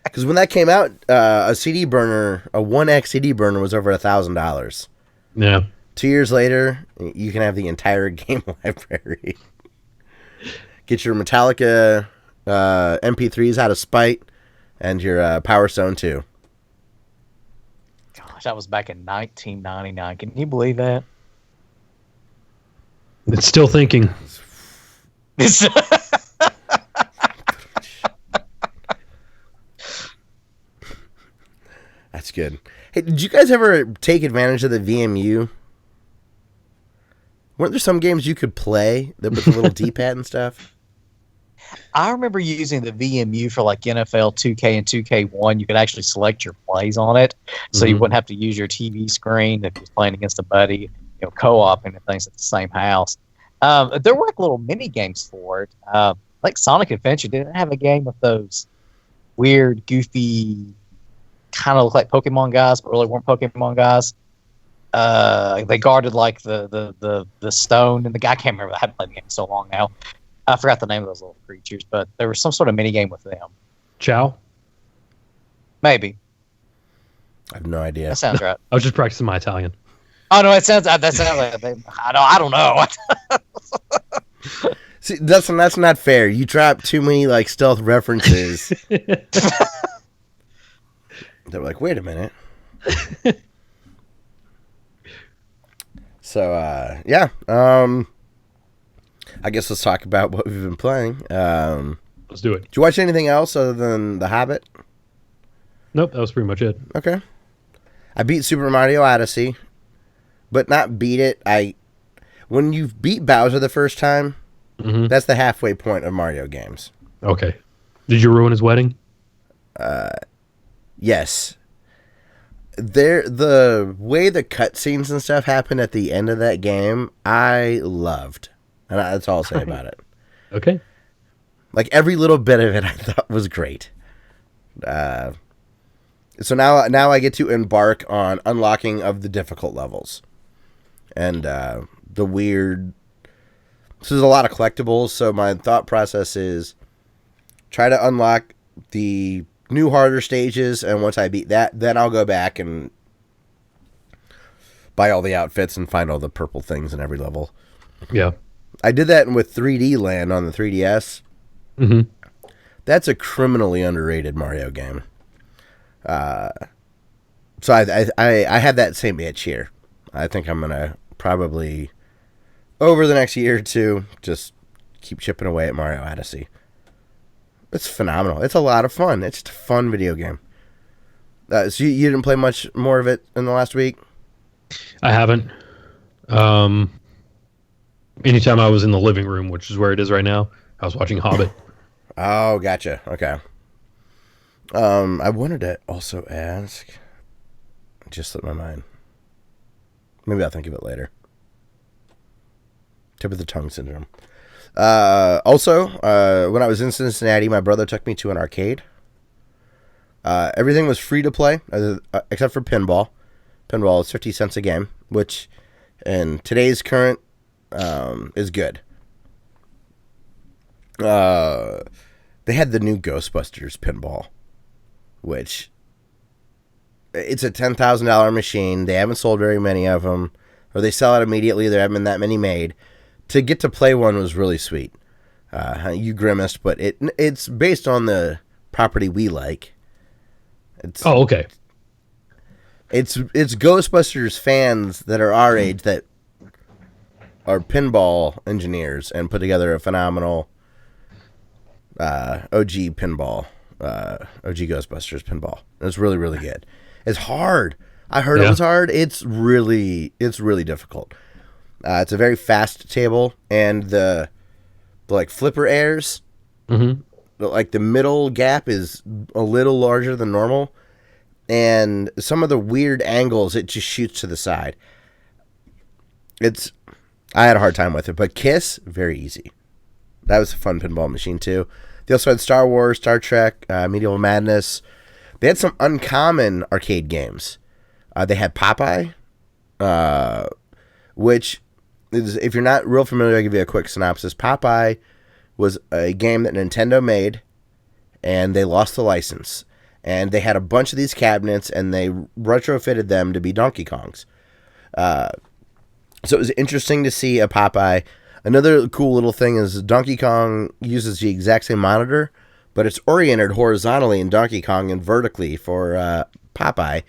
Because when that came out, a CD burner, a 1X CD burner, was over $1,000. Yeah. 2 years later, you can have the entire game library. Get your Metallica MP3s out of spite, and your Power Stone 2. Gosh, that was back in 1999. Can you believe that? It's still thinking. That's good. Hey, did you guys ever take advantage of the VMU? Weren't there some games you could play with the little D-pad and stuff? I remember using the VMU for like NFL 2K and 2K1. You could actually select your plays on it, so you wouldn't have to use your TV screen if you was playing against a buddy, co-oping and things at the same house. There were like little mini games for it. Like Sonic Adventure didn't have a game with those weird, goofy, kind of look like Pokemon guys, but really weren't Pokemon guys. They guarded like the stone, and the guy, I can't remember. I haven't played the game so long now. I forgot the name of those little creatures, but there was some sort of mini game with them. Chow? Maybe. I have no idea. That sounds right. I was just practicing my Italian. Oh no, that sounds like I don't know. See, that's not fair. You dropped too many like stealth references. They were like, wait a minute. So yeah. I guess let's talk about what we've been playing. Let's do it. Did you watch anything else other than The Hobbit? Nope, that was pretty much it. Okay. I beat Super Mario Odyssey, but not beat it. When you beat Bowser the first time, that's the halfway point of Mario games. Okay. Did you ruin his wedding? Yes. The way the cutscenes and stuff happened at the end of that game, I loved, and that's all I'll say about it. Okay. Like every little bit of it, I thought was great. So now I get to embark on unlocking of the difficult levels, and the weird. So there's a lot of collectibles. So my thought process is try to unlock the new harder stages, and once I beat that, then I'll go back and buy all the outfits and find all the purple things in every level. Yeah. I did that with 3D Land on the 3DS. Mm-hmm. That's a criminally underrated Mario game. So I have that same itch here. I think I'm going to probably, over the next year or two, just keep chipping away at Mario Odyssey. It's phenomenal. It's a lot of fun. It's just a fun video game. So you didn't play much more of it in the last week? I haven't. Anytime I was in the living room, which is where it is right now, I was watching Hobbit. Oh, gotcha. Okay. I wanted to also ask. It just slipped my mind. Maybe I'll think of it later. Tip of the tongue syndrome. Also, when I was in Cincinnati, my brother took me to an arcade. Everything was free to play, except for pinball. Pinball is 50 cents a game, which in today's current is good. They had the new Ghostbusters Pinball, which it's a $10,000 machine. They haven't sold very many of them, or they sell it immediately. There haven't been that many made. To get to play one was really sweet. You grimaced, but it's based on the property we like. Okay. It's Ghostbusters fans that are our age that are pinball engineers and put together a phenomenal OG pinball, OG Ghostbusters pinball. It's really, really good. It's hard. I heard it was hard. It's really difficult. It's a very fast table, and the like flipper airs, like the middle gap is a little larger than normal, and some of the weird angles it just shoots to the side. I had a hard time with it, but Kiss, very easy. That was a fun pinball machine too. They also had Star Wars, Star Trek, Medieval Madness. They had some uncommon arcade games. They had Popeye, which is, if you're not real familiar, I'll give you a quick synopsis. Popeye was a game that Nintendo made, and they lost the license. And they had a bunch of these cabinets, and they retrofitted them to be Donkey Kongs. So it was interesting to see a Popeye. Another cool little thing is Donkey Kong uses the exact same monitor, but it's oriented horizontally in Donkey Kong and vertically for Popeye.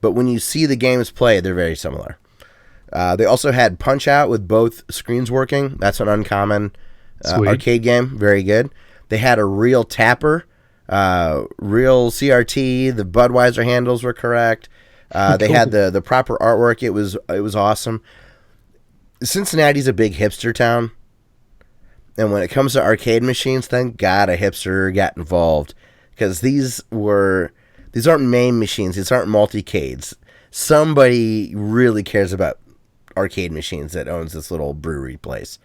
But when you see the games play, they're very similar. They also had Punch-Out with both screens working. That's an uncommon arcade game. Very good. They had a real tapper, real CRT. The Budweiser handles were correct. They had the proper artwork. It was awesome. Cincinnati's a big hipster town, and when it comes to arcade machines, thank God a hipster got involved, because these aren't main machines. These aren't multicades. Somebody really cares about arcade machines that owns this little brewery place.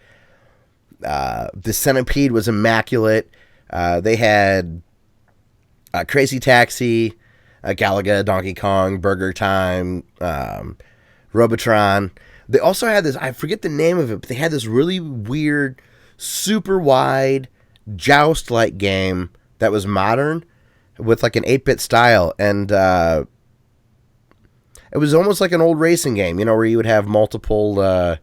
The Centipede was immaculate. They had Crazy Taxi, Galaga, Donkey Kong, Burger Time, Robotron. They also had this, I forget the name of it, but they had this really weird, super wide, joust-like game that was modern with like an 8-bit style. And it was almost like an old racing game, where you would have multiple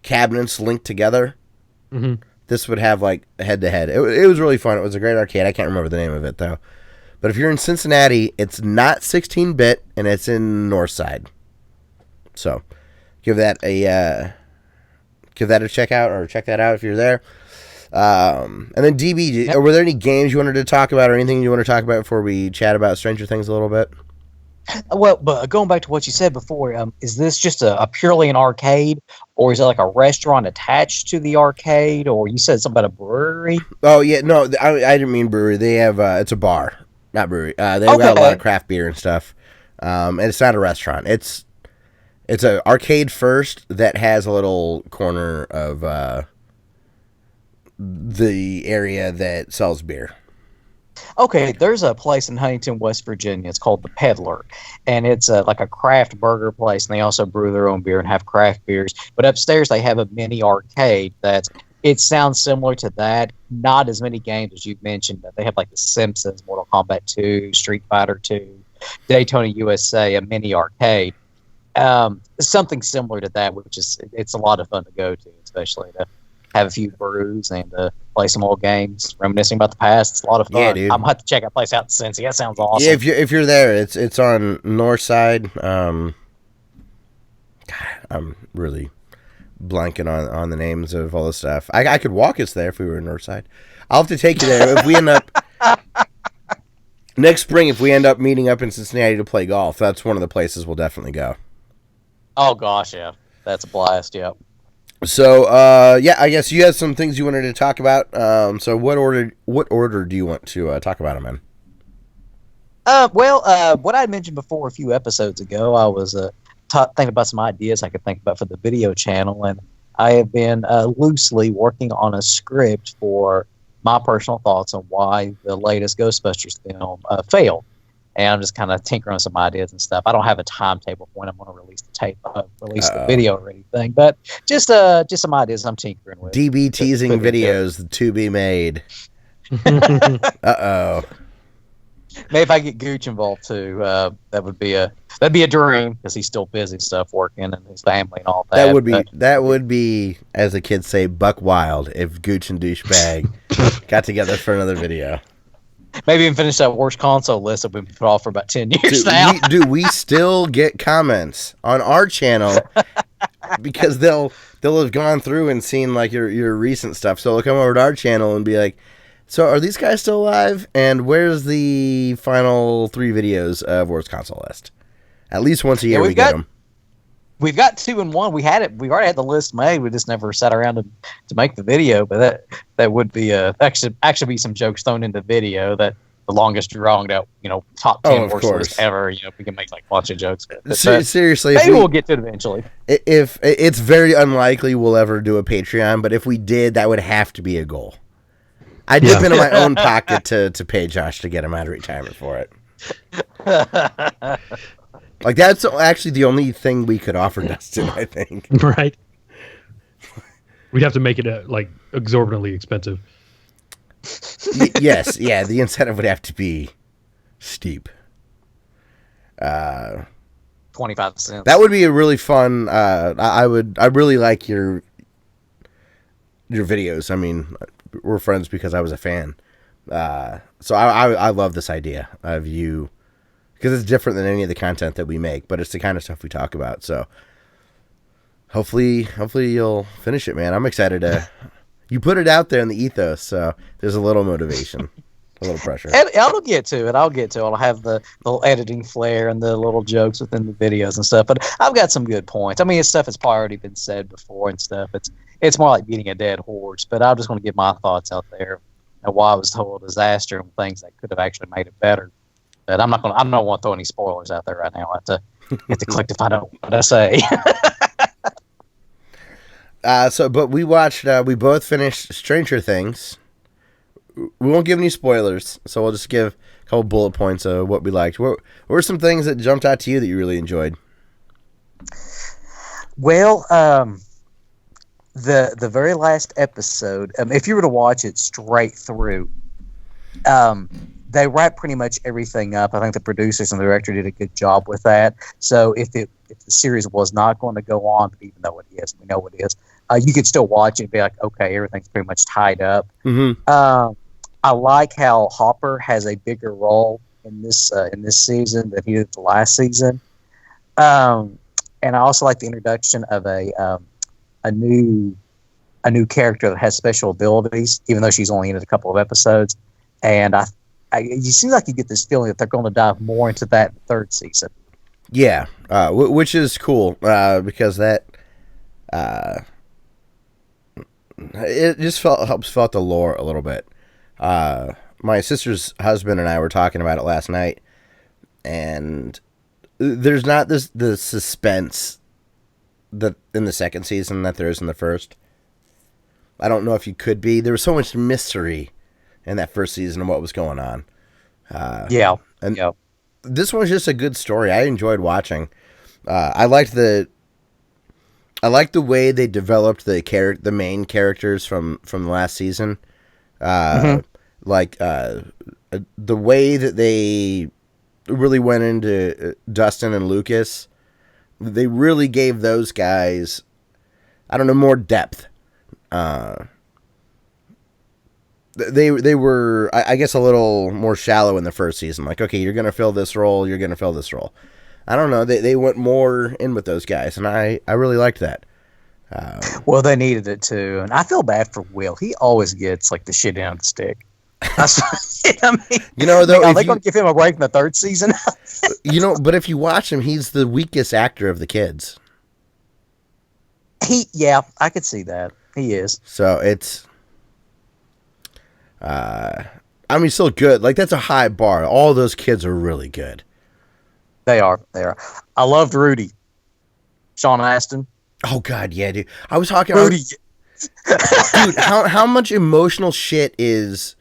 cabinets linked together. Mm-hmm. This would have like head-to-head. It was really fun. It was a great arcade. I can't remember the name of it, though. But if you're in Cincinnati, it's not 16-bit, and it's in Northside. So give that a check out, or check that out if you're there. And then DB, were there any games you wanted to talk about, or anything you want to talk about before we chat about Stranger Things a little bit? Well, but going back to what you said before, is this just a purely an arcade, or is it like a restaurant attached to the arcade, or you said something about a brewery? Oh yeah, no, I didn't mean brewery. They have it's a bar, not brewery. They've got a lot of craft beer and stuff. And it's not a restaurant. It's an arcade first that has a little corner of the area that sells beer. Okay, there's a place in Huntington, West Virginia. It's called the Peddler, and it's like a craft burger place. And they also brew their own beer and have craft beers. But upstairs they have a mini arcade it sounds similar to that. Not as many games as you've mentioned, but they have like The Simpsons, Mortal Kombat 2, Street Fighter 2, Daytona USA, a mini arcade. Something similar to that, it's a lot of fun to go to, especially to have a few brews and play some old games, reminiscing about the past. It's a lot of fun. Yeah, dude. I'm gonna have to check that place out in Cincy. That sounds awesome. Yeah, if you're there, it's on North Side. God, I'm really blanking on the names of all this stuff. I could walk us there if we were in North Side. I'll have to take you there if we end up next spring. If we end up meeting up in Cincinnati to play golf, that's one of the places we'll definitely go. Oh gosh, yeah, that's a blast. Yeah. So, yeah, I guess you had some things you wanted to talk about. So what order do you want to talk about them in? What I mentioned before a few episodes ago, I was thinking about some ideas I could think about for the video channel, and I have been loosely working on a script for my personal thoughts on why the latest Ghostbusters film failed. And I'm just kind of tinkering with some ideas and stuff. I don't have a timetable for when I'm going to release the video or anything, but just some ideas I'm tinkering with. DB teasing videos to be made. Uh-oh. Maybe if I get Gooch involved too, that'd be a dream, because he's still busy stuff working and his family and all that. That would be, as the kids say, buck wild if Gooch and Douchebag got together for another video. Maybe even finish that worst console list that we've been put off for about 10 years now. We still get comments on our channel because they'll have gone through and seen like your recent stuff. So they'll come over to our channel and be like, so are these guys still alive? And where's the final 3 videos of worst console list? At least once a year we get them. We've got 2 in 1. We already had the list made. We just never sat around to make the video. But that would be actually be some jokes thrown in the video. That the longest drawn out, top 10 worst list ever. We can make like a bunch of jokes. Seriously, maybe we'll get to it eventually. If it's very unlikely we'll ever do a Patreon, but if we did, that would have to be a goal. I dip into my own pocket to pay Josh to get him out of retirement for it. Like, that's actually the only thing we could offer Dustin, I think. Right. We'd have to make it like exorbitantly expensive. Yes, yeah, the incentive would have to be steep. 25 cents. That would be a really fun. I really like your videos. I mean, we're friends because I was a fan. So I love this idea of you, because it's different than any of the content that we make, but it's the kind of stuff we talk about. So hopefully you'll finish it, man. I'm excited to. You put it out there in the ethos, so there's a little motivation, a little pressure. And I'll get to it. I'll have the little editing flair and the little jokes within the videos and stuff. But I've got some good points. I mean, it's stuff that's probably already been said before and stuff. It's more like beating a dead horse. But I just want to get my thoughts out there and why it was total disaster and things that could have actually made it better. But I don't want to throw any spoilers out there right now. I have to click to find out what I say. But we watched. We both finished Stranger Things. We won't give any spoilers, so we'll just give a couple bullet points of what we liked. What were some things that jumped out to you that you really enjoyed? Well, the very last episode, if you were to watch it straight through, they wrapped pretty much everything up. I think the producers and the director did a good job with that. So if the series was not going to go on, even though it is, we know it is, you could still watch it and be like, okay, everything's pretty much tied up. Mm-hmm. I like how Hopper has a bigger role in this season than he did the last season. And I also like the introduction of a new character that has special abilities, even though she's only in it a couple of episodes. And you seem like you get this feeling that they're going to dive more into that in the third season. Yeah, which is cool because that it just helps fill out the lore a little bit. My sister's husband and I were talking about it last night, and there's not the suspense that in the second season that there is in the first. I don't know if you could be. There was so much mystery in that first season of what was going on. And this one was just a good story. I enjoyed watching. I liked the way they developed the main characters from the last season. Like the way that they really went into Dustin and Lucas. They really gave those guys, I don't know, more depth. They were, I guess, a little more shallow in the first season. Like, okay, you're going to fill this role. You're going to fill this role. I don't know. They went more in with those guys, and I really liked that. Well, they needed it too, and I feel bad for Will. He always gets like the shit end of the stick. I mean, though, are they going to give him a break in the third season? But if you watch him, he's the weakest actor of the kids. I could see that. He is. So it's, still good. Like, that's a high bar. All those kids are really good. They are. I loved Rudy. Sean Astin. Oh God, yeah, dude. I was talking. Rudy. Dude, how much emotional shit is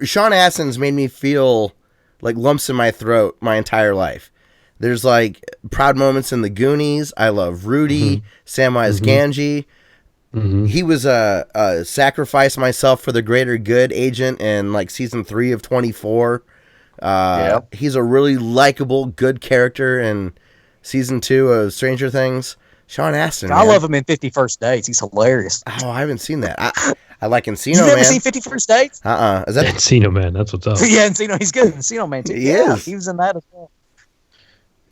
Sean Astin's made me feel like lumps in my throat my entire life. There's like proud moments in the Goonies. I love Rudy, Samwise Gamgee. He was a sacrifice myself for the greater good agent in like season 3 of 24. He's a really likable, good character in season 2 of Stranger Things. Sean Astin. I love him in 51st Dates. He's hilarious. Oh, I haven't seen that. I like Encino Man. You've never seen 51st Dates? Is that Encino Man? That's what's up. Yeah, Encino. He's good. Encino Man too. He was in that as well.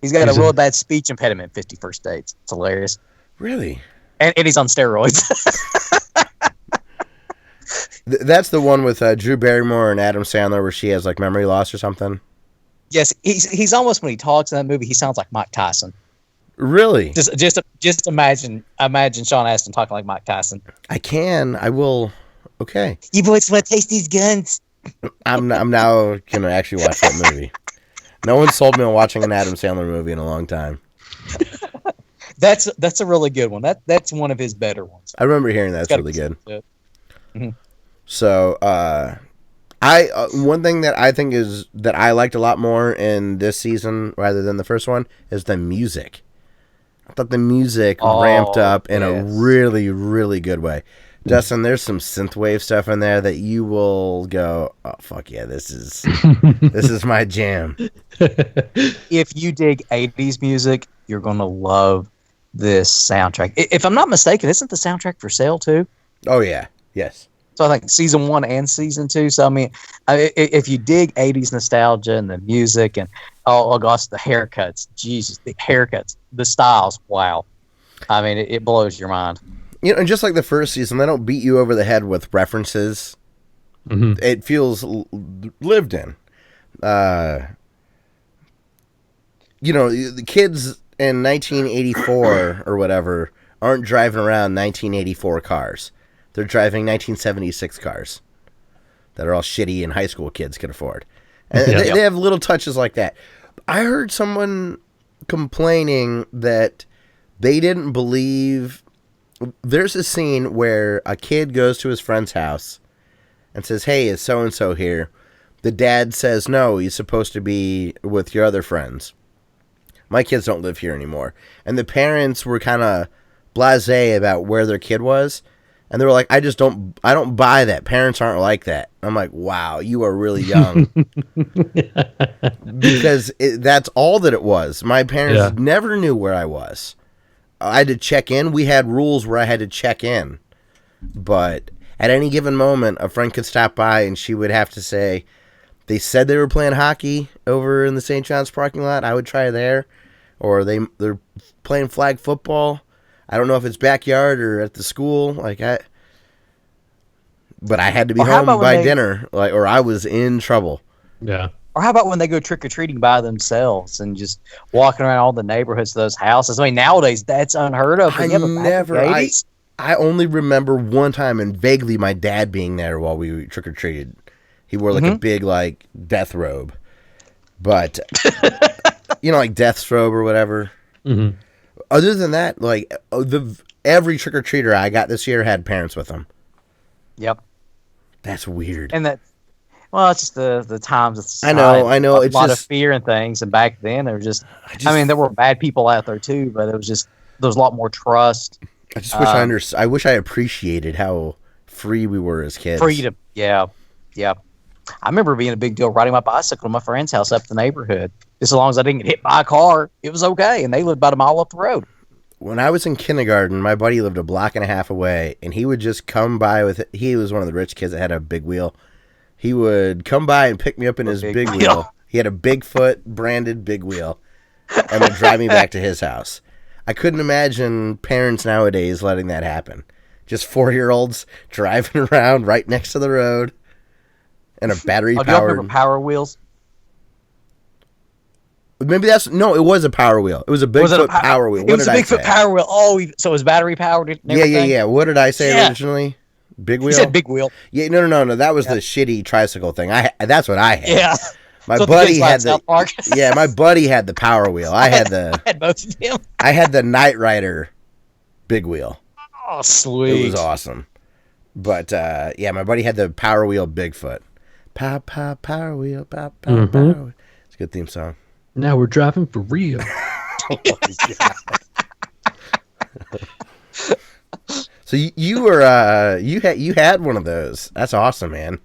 He's got a really bad speech impediment. 51st Dates. It's hilarious. Really? And he's on steroids. That's the one with Drew Barrymore and Adam Sandler where she has like memory loss or something. Yes, he's almost, when he talks in that movie, he sounds like Mike Tyson. Really? Just imagine Sean Astin talking like Mike Tyson. I will. Okay. You boys want to taste these guns? I'm now gonna actually watch that movie. No one sold me on watching an Adam Sandler movie in a long time. That's a really good one. That's one of his better ones. I remember hearing that's really good. Mm-hmm. So, one thing that I think is that I liked a lot more in this season rather than the first one is the music. I thought the music ramped up in a really, really good way. Dustin, there's some synthwave stuff in there that you will go, oh fuck yeah, this is my jam. If you dig 80s music, you're gonna love this soundtrack. If I'm not mistaken, isn't the soundtrack for sale too? Oh yeah, yes. So I think season 1 and season 2. So I mean, if you dig 80s nostalgia and the music and oh gosh, the haircuts, Jesus, the haircuts, the styles, wow. I mean, it blows your mind. And just like the first season, they don't beat you over the head with references. It feels lived in. The kids in 1984 or whatever aren't driving around 1984 cars. They're driving 1976 cars that are all shitty and high school kids can afford. And they have little touches like that. I heard someone complaining that they didn't believe... There's a scene where a kid goes to his friend's house and says, hey, is so-and-so here? The dad says, no, he's supposed to be with your other friends. My kids don't live here anymore. And the parents were kind of blasé about where their kid was. And they were like, I don't buy that. Parents aren't like that. I'm like, wow, you are really young. Because that's all that it was. My parents never knew where I was. I had to check in. We had rules where I had to check in. But at any given moment, a friend could stop by and she would have to say, they said they were playing hockey over in the St. John's parking lot. I would try there. Or they're playing flag football. I don't know if it's backyard or at the school. But I had to be home by dinner, or I was in trouble. Yeah. Or how about when they go trick-or-treating by themselves and just walking around all the neighborhoods of those houses? I mean, nowadays, that's unheard of. I only remember one time, and vaguely, my dad being there while we trick-or-treated. He wore, a big, death robe. But like Death Strobe or whatever. Mm-hmm. Other than that, like every trick or treater I got this year had parents with them. Yep. That's weird. And that, well, it's just the times. It's I know. a It's lot just of fear and things. And back then, there was just, I mean, there were bad people out there too, but it was just there was a lot more trust. I just wish I wish I appreciated how free we were as kids. Freedom. Yeah. I remember being a big deal riding my bicycle to my friend's house up the neighborhood. Just as long as I didn't get hit by a car, it was okay. And they lived about a mile up the road. When I was in kindergarten, my buddy lived a block and a half away, and he would just come by with it. He was one of the rich kids that had a big wheel. He would come by and pick me up in his big wheel. He had a Bigfoot branded big wheel and would drive me back to his house. I couldn't imagine parents nowadays letting that happen. Just 4-year-olds driving around right next to the road and a battery-powered... Do you remember Power Wheels? Maybe it was a Power Wheel. It was a Bigfoot Power Wheel. It was a Bigfoot Power Wheel. Oh, so it was battery-powered and everything? Yeah. What did I say originally? Big wheel? You said big wheel. Yeah, no. That was the shitty tricycle thing. That's what I had. Yeah. My buddy had the my buddy had the Power Wheel. I had both of them. I had the Knight Rider big wheel. Oh, sweet. It was awesome. But my buddy had the Power Wheel Bigfoot. Power Wheel, power wheel. It's a good theme song. Now we're driving for real. So you were you had one of those. That's awesome, man.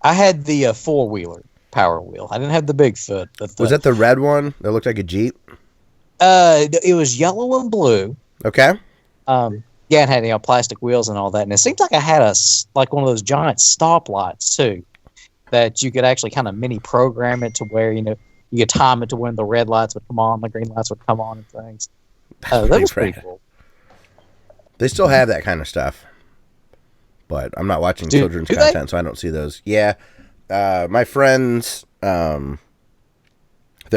I had the 4-wheeler Power Wheel. I didn't have the Bigfoot. Was that the red one that looked like a Jeep? It was yellow and blue. Okay. It had plastic wheels and all that, and it seems like I had one of those giant stoplights too, that you could actually kind of mini program it to where you could time it to when the red lights would come on, the green lights would come on, and things. That was pretty cool. They still have that kind of stuff, but I'm not watching children's content, so I don't see those. Yeah, my friends, their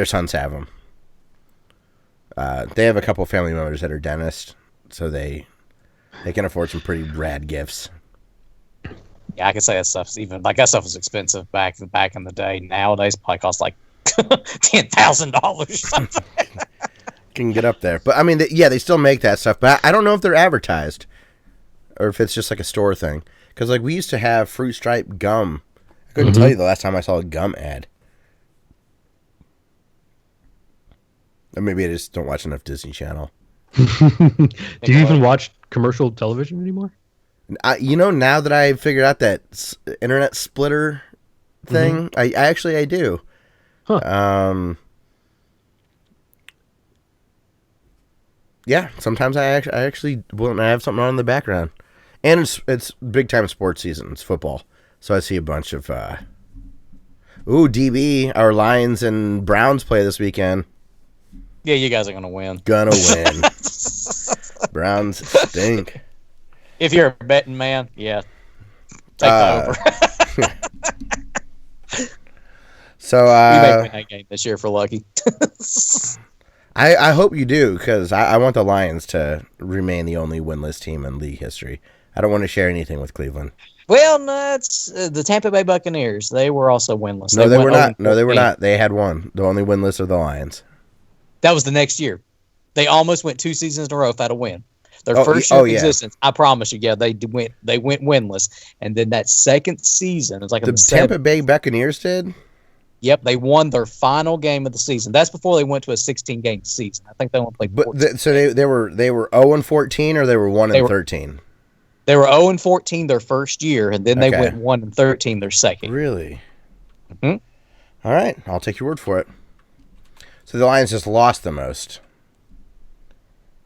sons have them. They have a couple family members that are dentists, so they can afford some pretty rad gifts. Yeah, I can say that stuff was expensive back in the day. Nowadays, it probably costs like $10,000. Can get up there, but I mean, they still make that stuff. But I don't know if they're advertised or if it's just like a store thing. Because like we used to have Fruit Stripe gum. I couldn't tell you the last time I saw a gum ad. Or maybe I just don't watch enough Disney Channel. Do you even watch commercial television anymore? Now that I figured out that internet splitter thing, I do. Huh. Yeah, sometimes I actually when I have something on in the background, and it's big time sports season. It's football, so I see a bunch of. DB, our Lions and Browns play this weekend. Yeah, you guys are gonna win. Browns stink. If you're a betting man, yeah, take the over. So you may win that game this year for lucky. I hope you do, because I want the Lions to remain the only winless team in league history. I don't want to share anything with Cleveland. Well, no, it's the Tampa Bay Buccaneers. They were also winless. No, they were not. No, they were not. They had one. The only winless are the Lions. That was the next year. They almost went 2 seasons in a row without a win. Their first year of existence, I promise you, they went winless. And then that second season, it's like the Tampa Bay Buccaneers did? Yep, they won their final game of the season. That's before they went to a 16-game season. I think they only played 14. So they were 0-14 or they were 1-13? They were 0-14 their first year, and then they went 1-13 their second. Really? Mm-hmm. All right, I'll take your word for it. So the Lions just lost the most.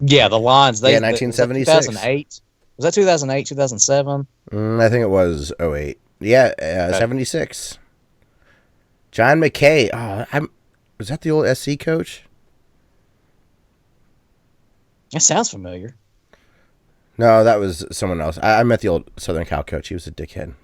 Yeah, the Lions. 1976. 2008. Was that 2008, 2007? I think it was 08. Yeah, 76. John McKay. Was that the old SC coach? That sounds familiar. No, that was someone else. I met the old Southern Cal coach. He was a dickhead.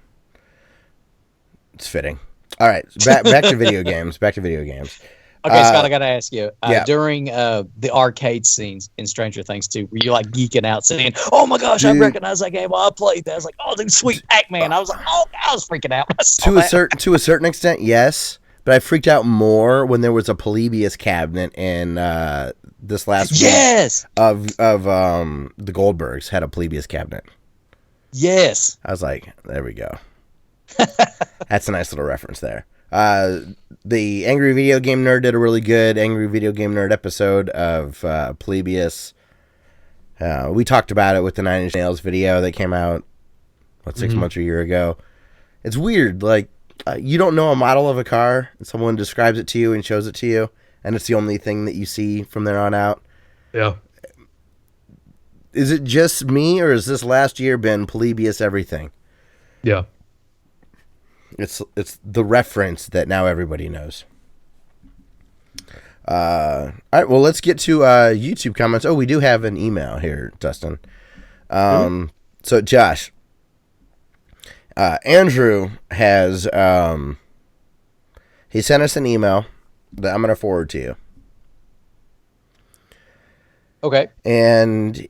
It's fitting. All right, back to video games. Back to video games. Okay, Scott, I got to ask you. During the arcade scenes in Stranger Things 2, were you like geeking out saying, oh my gosh, I recognize that game. I played that. I was like, oh, the sweet Pac-Man. I was like, oh, I was freaking out. To a certain extent, yes. but I freaked out more when there was a Polybius cabinet in this last Yes! week of the Goldbergs had a Polybius cabinet. Yes! I was like, there we go. That's a nice little reference there. The Angry Video Game Nerd did a really good Angry Video Game Nerd episode of Polybius. We talked about it with the 9 Inch Nails video that came out, 6 months or a year ago. It's weird, like, you don't know a model of a car, and someone describes it to you and shows it to you, and it's the only thing that you see from there on out. Yeah. Is it just me, or has this last year been Polybius everything? Yeah. It's the reference that now everybody knows. All right, well, let's get to YouTube comments. Oh, we do have an email here, Dustin. So, Josh, Andrew has he sent us an email that I'm going to forward to you. Okay. And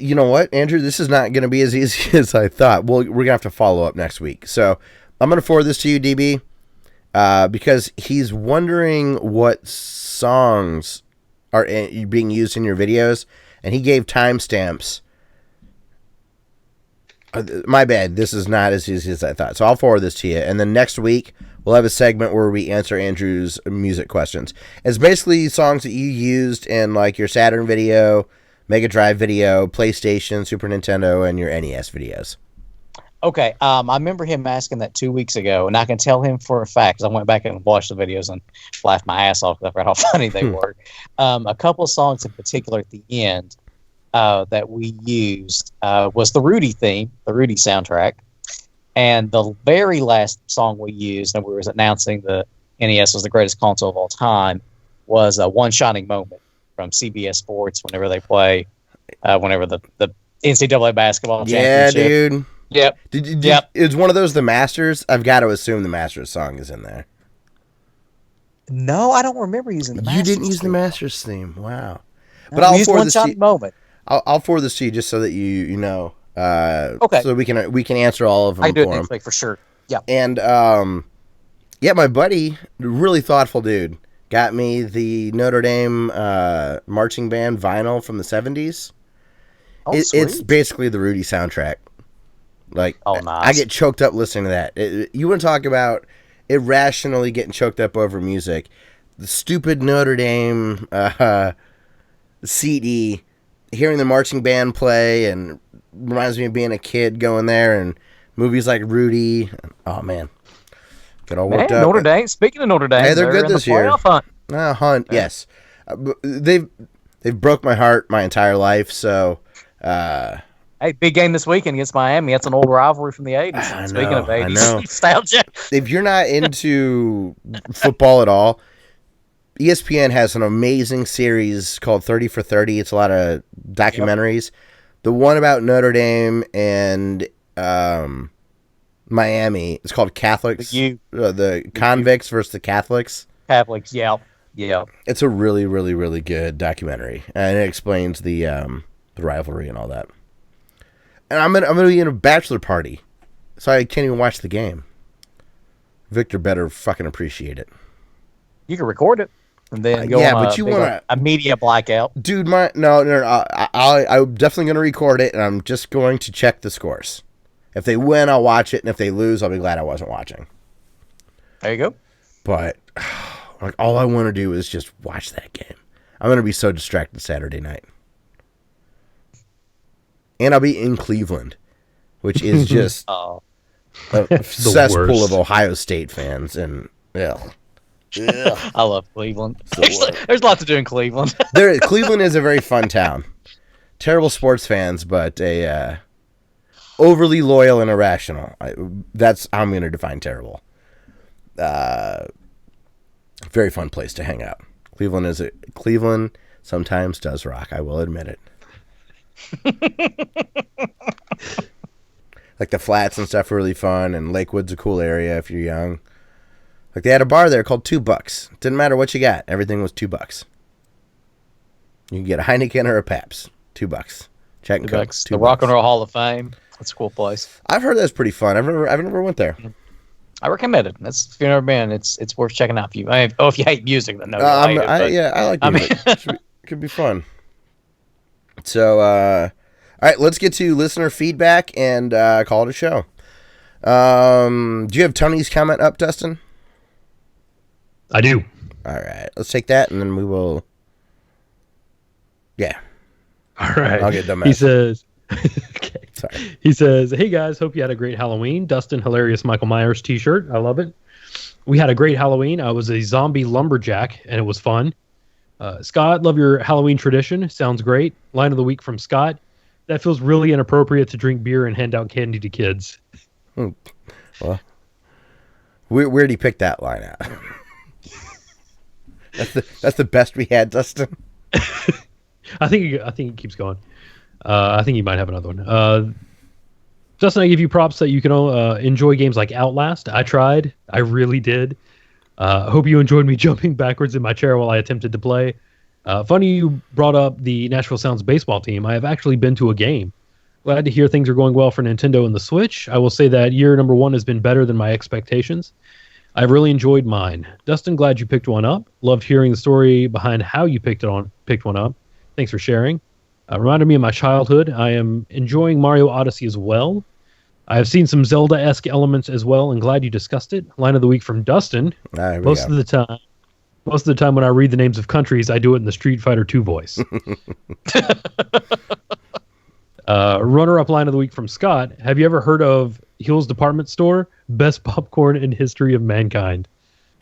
you know what, Andrew? This is not going to be as easy as I thought. Well, we're going to have to follow up next week. So I'm going to forward this to you, DB, because he's wondering what songs are being used in your videos, and he gave timestamps. My bad. This is not as easy as I thought. So I'll forward this to you, and then next week we'll have a segment where we answer Andrew's music questions. It's basically songs that you used in like your Saturn video, Mega Drive video, PlayStation, Super Nintendo, and your NES videos. Okay, I remember him asking that 2 weeks ago, and I can tell him for a fact, because I went back and watched the videos and laughed my ass off because I forgot how funny they were. A couple of songs in particular at the end that we used was the Rudy theme, the Rudy soundtrack. And the very last song we used, and we were announcing the NES was the greatest console of all time, was One Shining Moment from CBS Sports whenever they play, whenever the NCAA basketball championship. Yeah, dude. Yep. Yep. Is one of those the Masters? I've got to assume the Masters song is in there. No, I don't remember using the Masters. You didn't use the theme. Masters theme. Wow. No, But I'll used forward One this to Shining you. Moment. I'll forward this to you just so that you know. Okay. So we can answer all of them I can do it for him. next week for sure. Yeah. And yeah, my buddy, really thoughtful dude, got me the Notre Dame marching band vinyl from the 70s. Oh, It's sweet. basically the Rudy soundtrack. Like, Oh, nice. I get choked up listening to that. You want to talk about irrationally getting choked up over music? The stupid Notre Dame CD, hearing the marching band play, and reminds me of being a kid going there, and movies like Rudy. Oh man, get all worked up. Notre Dame. Speaking of Notre Dame, Hey, they're good in this the year. playoff hunt. Hunt, yes. They've broke my heart my entire life. So, Hey, big game this weekend against Miami. That's an old rivalry from the 80s. I Speaking know, of I 80s know. nostalgia. if you're not into football at all, ESPN has an amazing series called 30 for 30. It's a lot of documentaries. Yep. The one about Notre Dame and Miami is called Catholics. The convicts versus the Catholics. Catholics, yeah. Yeah. It's a really, really, really good documentary, and it explains the rivalry and all that. And I'm gonna be in a bachelor party, so I can't even watch the game. Victor better fucking appreciate it. You can record it and then go yeah, on but you want a media blackout. Dude, no. I'm definitely going to record it, and I'm just going to check the scores. If they win, I'll watch it, and if they lose, I'll be glad I wasn't watching. There you go. But like, all I want to do is just watch that game. I'm going to be so distracted Saturday night. And I'll be in Cleveland, which is just a cesspool of Ohio State fans, and I love Cleveland. There's lots to do in Cleveland. Cleveland is a very fun town. Terrible sports fans, but overly loyal and irrational. That's how I'm going to define terrible. Very fun place to hang out. Cleveland sometimes does rock. I will admit it. Like the flats and stuff are really fun, and Lakewood's a cool area if you're young. Like they had a bar there called $2. Didn't matter what you got. Everything was $2. You can get a Heineken or a Pabst. $2. Check and Coke. The Rock and Roll Hall of Fame. That's a cool place. I've heard that's pretty fun. I've never went there. I recommend it. If you've never been, it's worth checking out. If you hate music, then no. I like music. Could be fun. So, all right, let's get to listener feedback and call it a show. Do you have Tony's comment up, Dustin? I do. All right, let's take that, and then we will. Yeah. All right. I'll get dumb. He says. Okay. Sorry. He says, "Hey guys, hope you had a great Halloween. Dustin, hilarious Michael Myers T-shirt. I love it. We had a great Halloween. I was a zombie lumberjack, and it was fun. Scott, love your Halloween tradition. Sounds great. Line of the week from Scott. That feels really inappropriate to drink beer and hand out candy to kids." Well, where'd he pick that line out? That's the best we had, Dustin. I think it keeps going. I think you might have another one. Justin, I give you props that you can enjoy games like Outlast. I tried. I really did. Hope you enjoyed me jumping backwards in my chair while I attempted to play. Funny you brought up the Nashville Sounds baseball team. I have actually been to a game. Glad to hear things are going well for Nintendo and the Switch. I will say that year number 1 has been better than my expectations. I've really enjoyed mine. Dustin, glad you picked one up. Loved hearing the story behind how you picked one up. Thanks for sharing. Reminded me of my childhood. I am enjoying Mario Odyssey as well. I have seen some Zelda-esque elements as well, and glad you discussed it. Line of the week from Dustin. Most of the time when I read the names of countries, I do it in the Street Fighter II voice. Runner-up line of the week from Scott. Have you ever heard of Hill's Department Store? Best popcorn in history of mankind.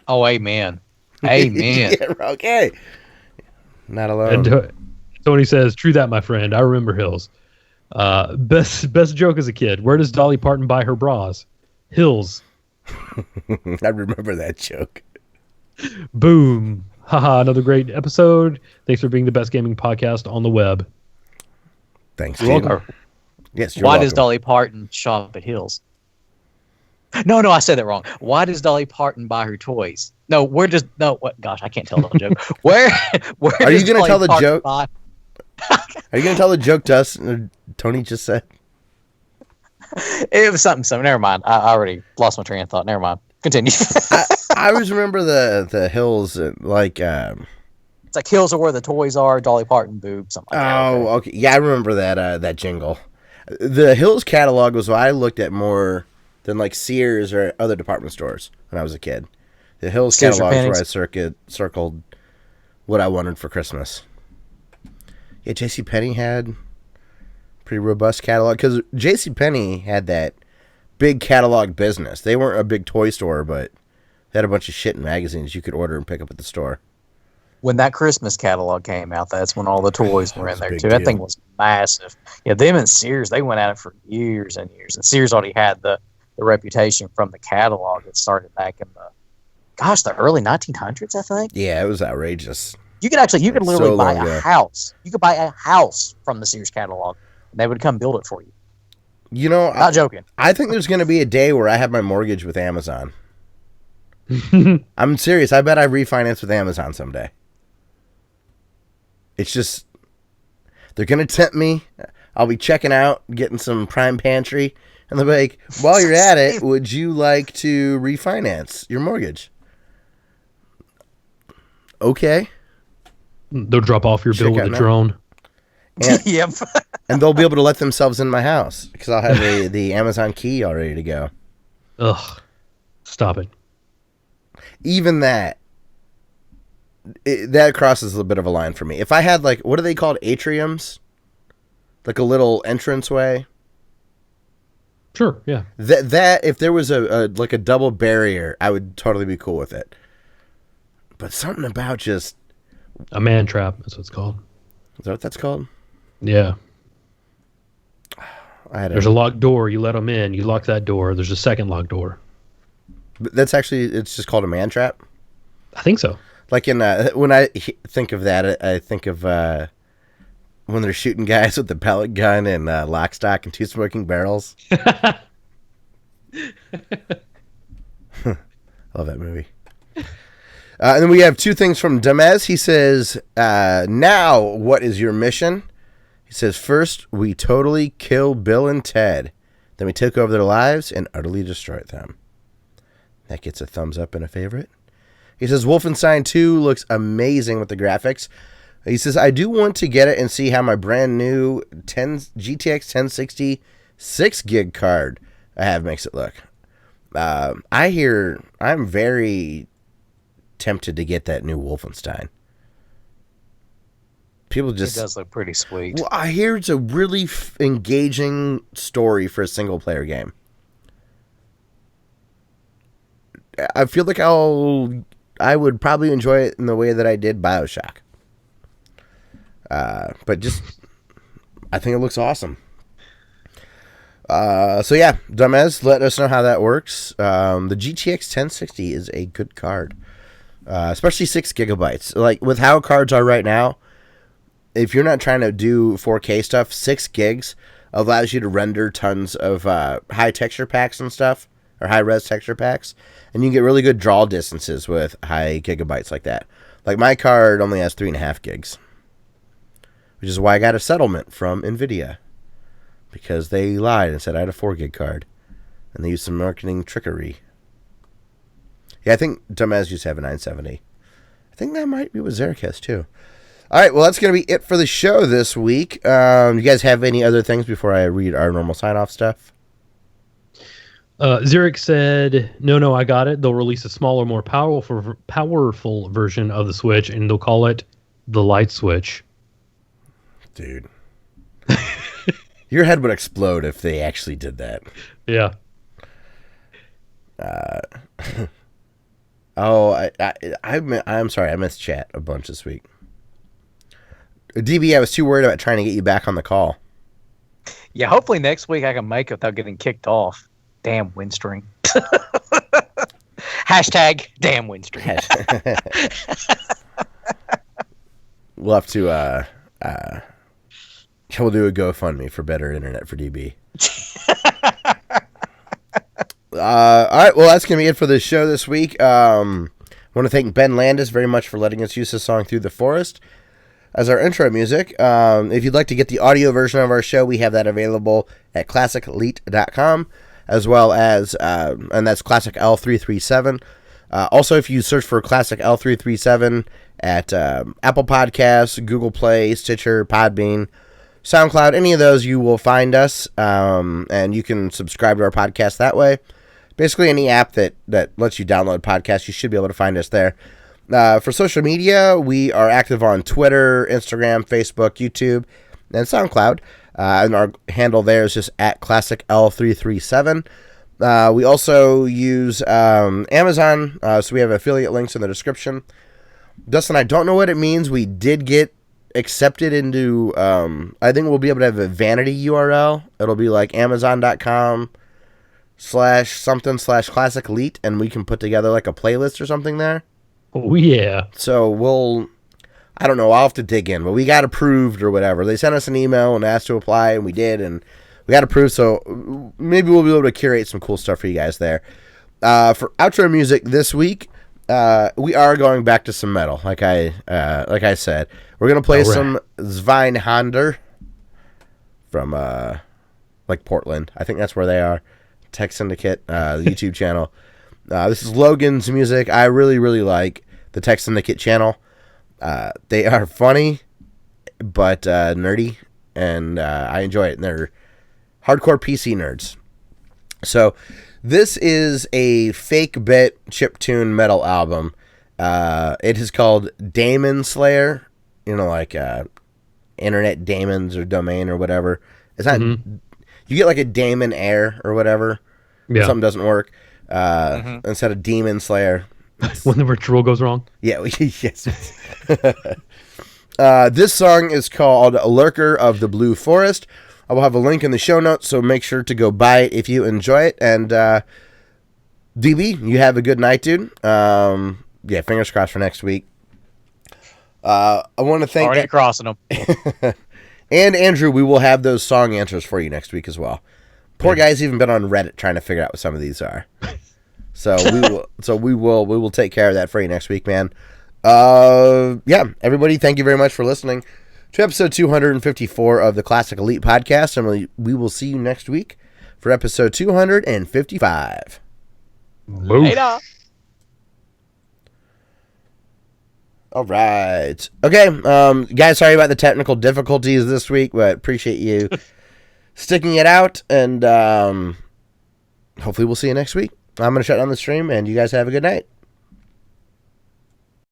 Oh, amen. Amen. Yeah, okay. Not alone. And Tony says, "True that, my friend. I remember Hills." Best joke as a kid. Where does Dolly Parton buy her bras? Hills. I remember that joke. Boom. Haha, another great episode. Thanks for being the best gaming podcast on the web. Thanks. You're welcome. Yes, you're Why welcome. does Dolly Parton shop at Hills? No, I said that wrong. Why does Dolly Parton buy her toys? No, what? Gosh, I can't tell the joke. Where Are you going to tell the Parton joke? Are you going to tell the joke Dustin or Tony just said? It was something. Never mind. I already lost my train of thought. Never mind. Continue. I always remember the Hills, like... It's like Hills are where the toys are, Dolly Parton boob, something like that. Oh, okay. Yeah, I remember that jingle. The Hills catalog was what I looked at more than like Sears or other department stores when I was a kid. The Hills catalog is where I circled what I wanted for Christmas. Yeah, JCPenney had pretty robust catalog because JCPenney had that big catalog business. They weren't a big toy store, but they had a bunch of shit in magazines you could order and pick up at the store. When that Christmas catalog came out, that's when all the toys were in there, too. Deal. That thing was massive. Yeah, them and Sears, they went at it for years and years. And Sears already had the reputation from the catalog that started back in the early 1900s, I think. Yeah, it was outrageous. You could literally buy a house. You could buy a house from the Sears catalog, and they would come build it for you. You know, Not joking. I think there's going to be a day where I have my mortgage with Amazon. I'm serious. I bet I refinance with Amazon someday. It's just, they're going to tempt me. I'll be checking out, getting some Prime Pantry, and they'll be like, while you're at it, would you like to refinance your mortgage? Okay. They'll drop off your bill with a drone. And, Yep. and they'll be able to let themselves in my house because I'll have the Amazon key all ready to go. Ugh. Stop it. Even that crosses a bit of a line for me. If I had, like, what are they called? Atriums? Like a little entranceway? Sure, yeah. That if there was a double barrier, I would totally be cool with it. But something about just... A man trap, that's what it's called. Is that what that's called? Yeah. There's a locked door. You let them in. You lock that door. There's a second locked door. That's actually... It's just called a man trap? I think so. Like when I think of that, I think of when they're shooting guys with the pellet gun and lock, stock, and two smoking barrels. Love that movie. And then we have two things from Demez. He says, now, what is your mission? He says, first, we totally kill Bill and Ted. Then we took over their lives and utterly destroyed them. That gets a thumbs up and a favorite. He says, Wolfenstein 2 looks amazing with the graphics. He says, I do want to get it and see how my brand new GTX 1060 6 gig card I have makes it look. I'm very tempted to get that new Wolfenstein. People just... It does look pretty sweet. Well, I hear it's a really engaging story for a single-player game. I feel like I would probably enjoy it in the way that I did BioShock. But just, I think it looks awesome. So yeah, Dumez, let us know how that works. The GTX 1060 is a good card, especially 6 gigabytes. Like with how cards are right now, if you're not trying to do 4K stuff, 6 gigs allows you to render tons of high texture packs and stuff, or high res texture packs, and you can get really good draw distances with high gigabytes like that. Like my card only has 3.5 gigs, which is why I got a settlement from NVIDIA, because they lied and said I had a 4 gig card, and they used some marketing trickery. Yeah, I think Dumez used to have a 970. I think that might be with Zarek too. All right, well, that's going to be it for the show this week. You guys have any other things before I read our normal sign-off stuff? Zurich said, no, I got it. They'll release a smaller, more powerful version of the Switch, and they'll call it the Light Switch. Dude. Your head would explode if they actually did that. Yeah. I'm sorry. I missed chat a bunch this week. DB, I was too worried about trying to get you back on the call. Yeah, hopefully next week I can make it without getting kicked off. Damn Windstream. Hashtag damn Windstream. We'll have to we'll do a GoFundMe for better internet for DB. All right, well, that's going to be it for the show this week. I want to thank Ben Landis very much for letting us use this song Through the Forest as our intro music. If you'd like to get the audio version of our show, we have that available at ClassicElite.com, as well as, and that's Classic L337. Also, if you search for Classic L337 at Apple Podcasts, Google Play, Stitcher, Podbean, SoundCloud, any of those, you will find us, and you can subscribe to our podcast that way. Basically, any app that lets you download podcasts, you should be able to find us there. For social media, we are active on Twitter, Instagram, Facebook, YouTube, and SoundCloud. And our handle there is just at Classic L337. We also use Amazon, so we have affiliate links in the description. Dustin, I don't know what it means. We did get accepted into, I think we'll be able to have a vanity URL. It'll be like Amazon.com/something/Classic Elite, and we can put together like a playlist or something there. Oh, yeah. So I don't know, I'll have to dig in, but we got approved or whatever. They sent us an email and asked to apply, and we did, and we got approved, so maybe we'll be able to curate some cool stuff for you guys there. For outro music this week, we are going back to some metal, like I said. We're going to play some Zweinhander from, like Portland. I think that's where they are. Tech Syndicate, the YouTube channel. This is Logan's music. I really, really like the Tech Syndicate channel. They are funny, but nerdy, and I enjoy it. And they're hardcore PC nerds. So this is a fake bit chiptune metal album. It is called Daemon Slayer. You know, like internet daemons or domain or whatever. It's not. Mm-hmm. You get like a daemon air or whatever. Yeah. Something doesn't work. Instead of Demon Slayer. When the ritual goes wrong? Yeah, yes. This song is called Lurker of the Blue Forest. I will have a link in the show notes, so make sure to go buy it if you enjoy it. And DB, you have a good night, dude. Yeah, fingers crossed for next week. I want to thank... Already crossing them. And Andrew, we will have those song answers for you next week as well. Poor guy's even been on Reddit trying to figure out what some of these are. So we will take care of that for you next week, man. Yeah, everybody, thank you very much for listening to episode 254 of the Classic Elite Podcast, and we will see you next week for episode 255. Boof. Later. All right. Okay, guys, sorry about the technical difficulties this week, but appreciate you sticking it out, and hopefully we'll see you next week. I'm going to shut down the stream, and you guys have a good night.